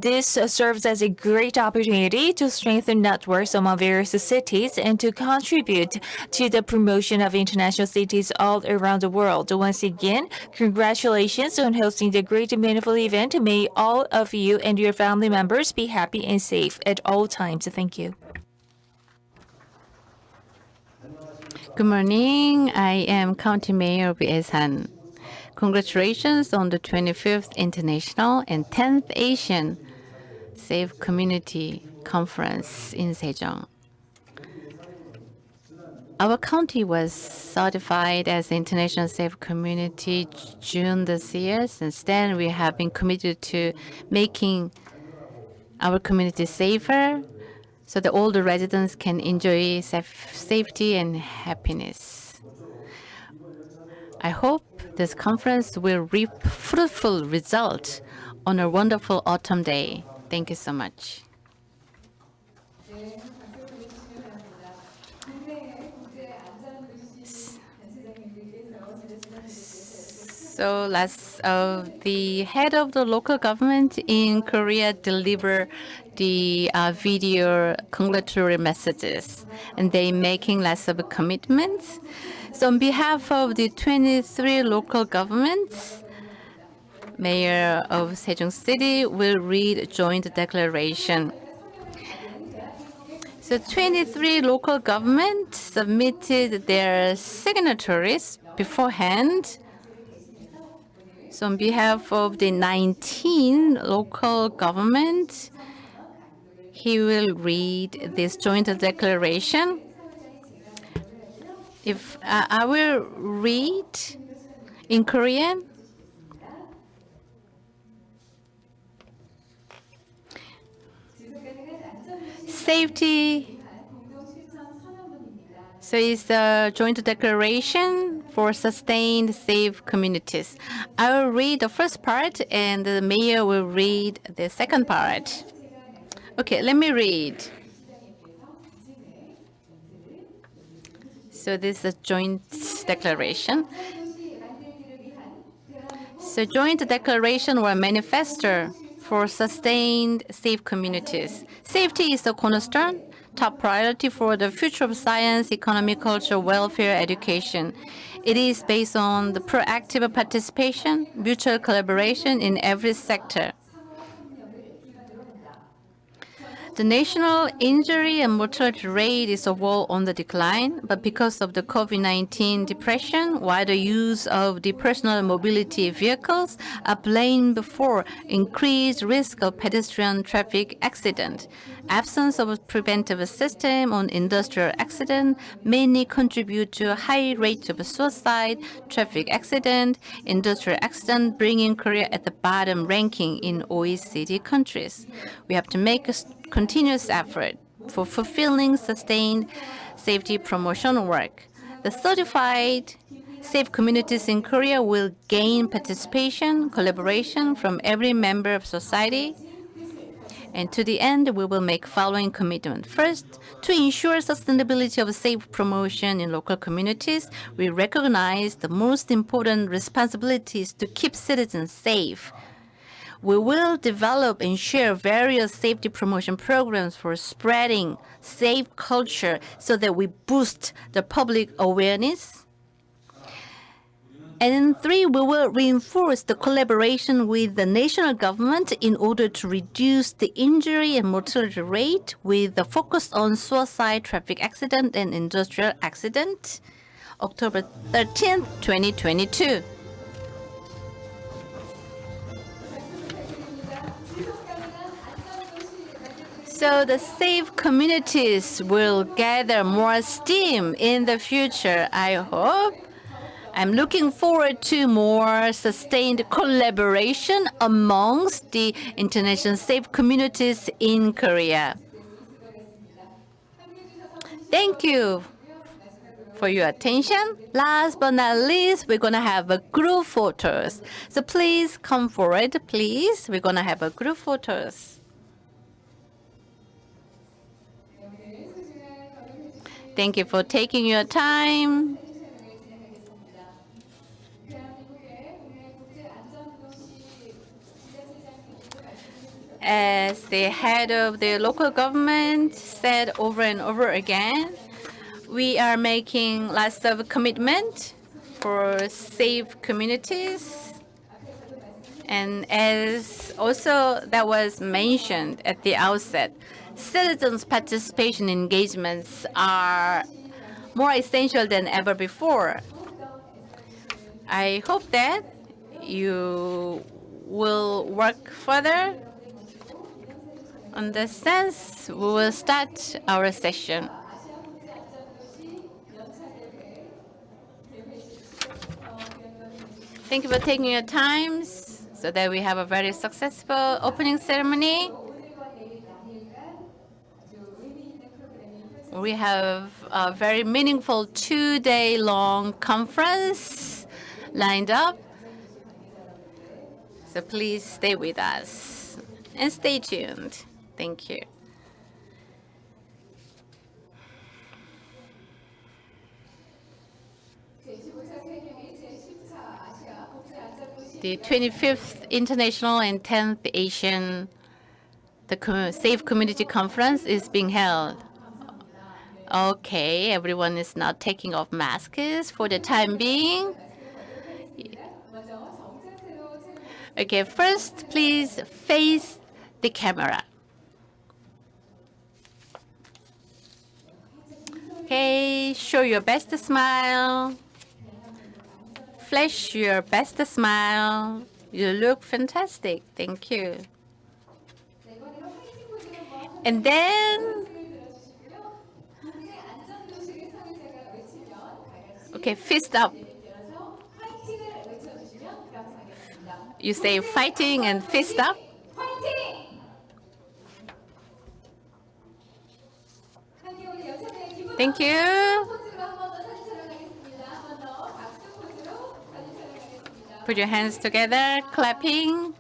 this serves as a great opportunity to strengthen networks among various cities and to contribute to the promotion of international cities all around the world. Once again, congratulations on hosting the great and meaningful event. May all of you and your family members be happy and safe at all times. Thank you. Good morning. I am County Mayor of Esan. Congratulations on the 25th International and 10th Asian Safe Community Conference in Sejong. Our county was certified as the International Safe Community June this year. Since then, we have been committed to making our community safer so that all the residents can enjoy safety and happiness. I hope this conference will reap fruitful results on a wonderful autumn day. Thank you so much. 네, 박수 보내주시기 바랍니다. 국내의 국제안전도시 단체장님들께서 지자체장님께서 So last, the head of the local government in Korea deliver the video congratulatory messages, and they making lots of commitments. So on behalf of the 23 local governments, Mayor of Sejong City will read joint declaration. So 23 local governments submitted their signatories beforehand. So on behalf of the 19 local governments, he will read this joint declaration. If I will read in Korean. Safety. So it's a joint declaration for sustained safe communities. I will read the first part and the mayor will read the second part. Okay, let me read. So this is a joint declaration. So joint declaration or manifesto for sustained safe communities. Safety is the cornerstone, top priority for the future of science, economy, culture, welfare, education. It is based on the proactive participation, mutual collaboration in every sector. The national injury and mortality rate is overall on the decline, but because of the COVID-19 depression, wider use of the personal mobility vehicles are blamed for increased risk of pedestrian traffic accident. Absence of a preventive system on industrial accident mainly contribute to a high rate of suicide, traffic accident, industrial accident, bringing Korea at the bottom ranking in OECD countries. We have to make a continuous effort for fulfilling sustained safety promotion work. The certified safe communities in Korea will gain participation, collaboration from every member of society. And to the end, we will make following commitment. First, to ensure sustainability of safe promotion in local communities, we recognize the most important responsibilities to keep citizens safe. We will develop and share various safety promotion programs for spreading safe culture so that we boost the public awareness. And in 3, we will reinforce the collaboration with the national government in order to reduce the injury and mortality rate with the focus on suicide, traffic accident, and industrial accident. October 13th, 2022. So the safe communities will gather more steam in the future, I hope. I'm looking forward to more sustained collaboration amongst the international safe communities in Korea. Thank you for your attention. Last but not least, we're going to have a group photos. So please come forward, please. We're going to have a group photos. Thank you for taking your time. As the head of the local government said over and over again, we are making lots of commitment for safe communities. And as also that was mentioned at the outset, citizens' participation engagements are more essential than ever before. I hope that you will work further. On this sense, we will start our session. Thank you for taking your time so that we have a very successful opening ceremony. We have a very meaningful 2-day-long conference lined up. So please stay with us and stay tuned. Thank you. 제25차 세계 및 제10차 아시아 국제안전도시 The 25th International and 10th Asian Safe Community Conference is being held. Okay, everyone is now taking off masks for the time being. 먼저 정자세로 촬영해 Okay, first, please face the camera. Okay, show your best smile. Flash your best smile. You look fantastic. Thank you. And then, 국제안전도시를 사회자가 외치면 다 같이 okay, fist up. 일어서 화이팅을 외쳐주시면 감사하겠습니다. You say fighting and fist up. 화이팅! 함께 우리 연차대회 기분 Thank you. 포즈로 한 번 더 사진 촬영하겠습니다. 한 번 더 박수 포즈로 사진 촬영하겠습니다. Put your hands together, clapping.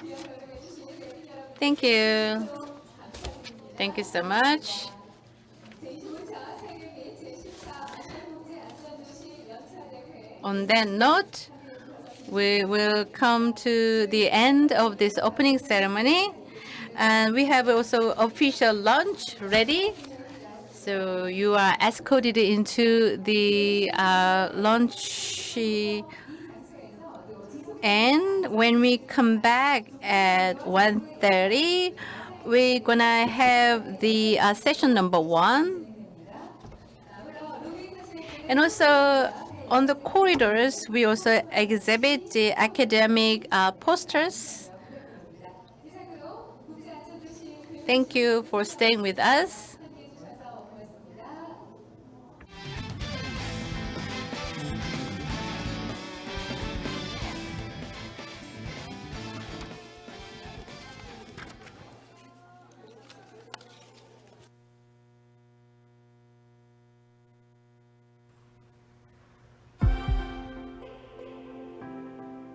기조연설을 해주신 대신 여러분 Thank you. 감사드립니다. Thank you so much. 제25차 세계 및 제10차 아시아 국제안전도시 연차대회 On that note, we will come to the end of this opening ceremony. And we have also official lunch ready. So you are escorted into the lunch. And when we come back at 1:30, we're gonna have the session number 1. And also on the corridors, we also exhibit the academic posters. 시작으로 국제안전도시 Thank you for staying with us.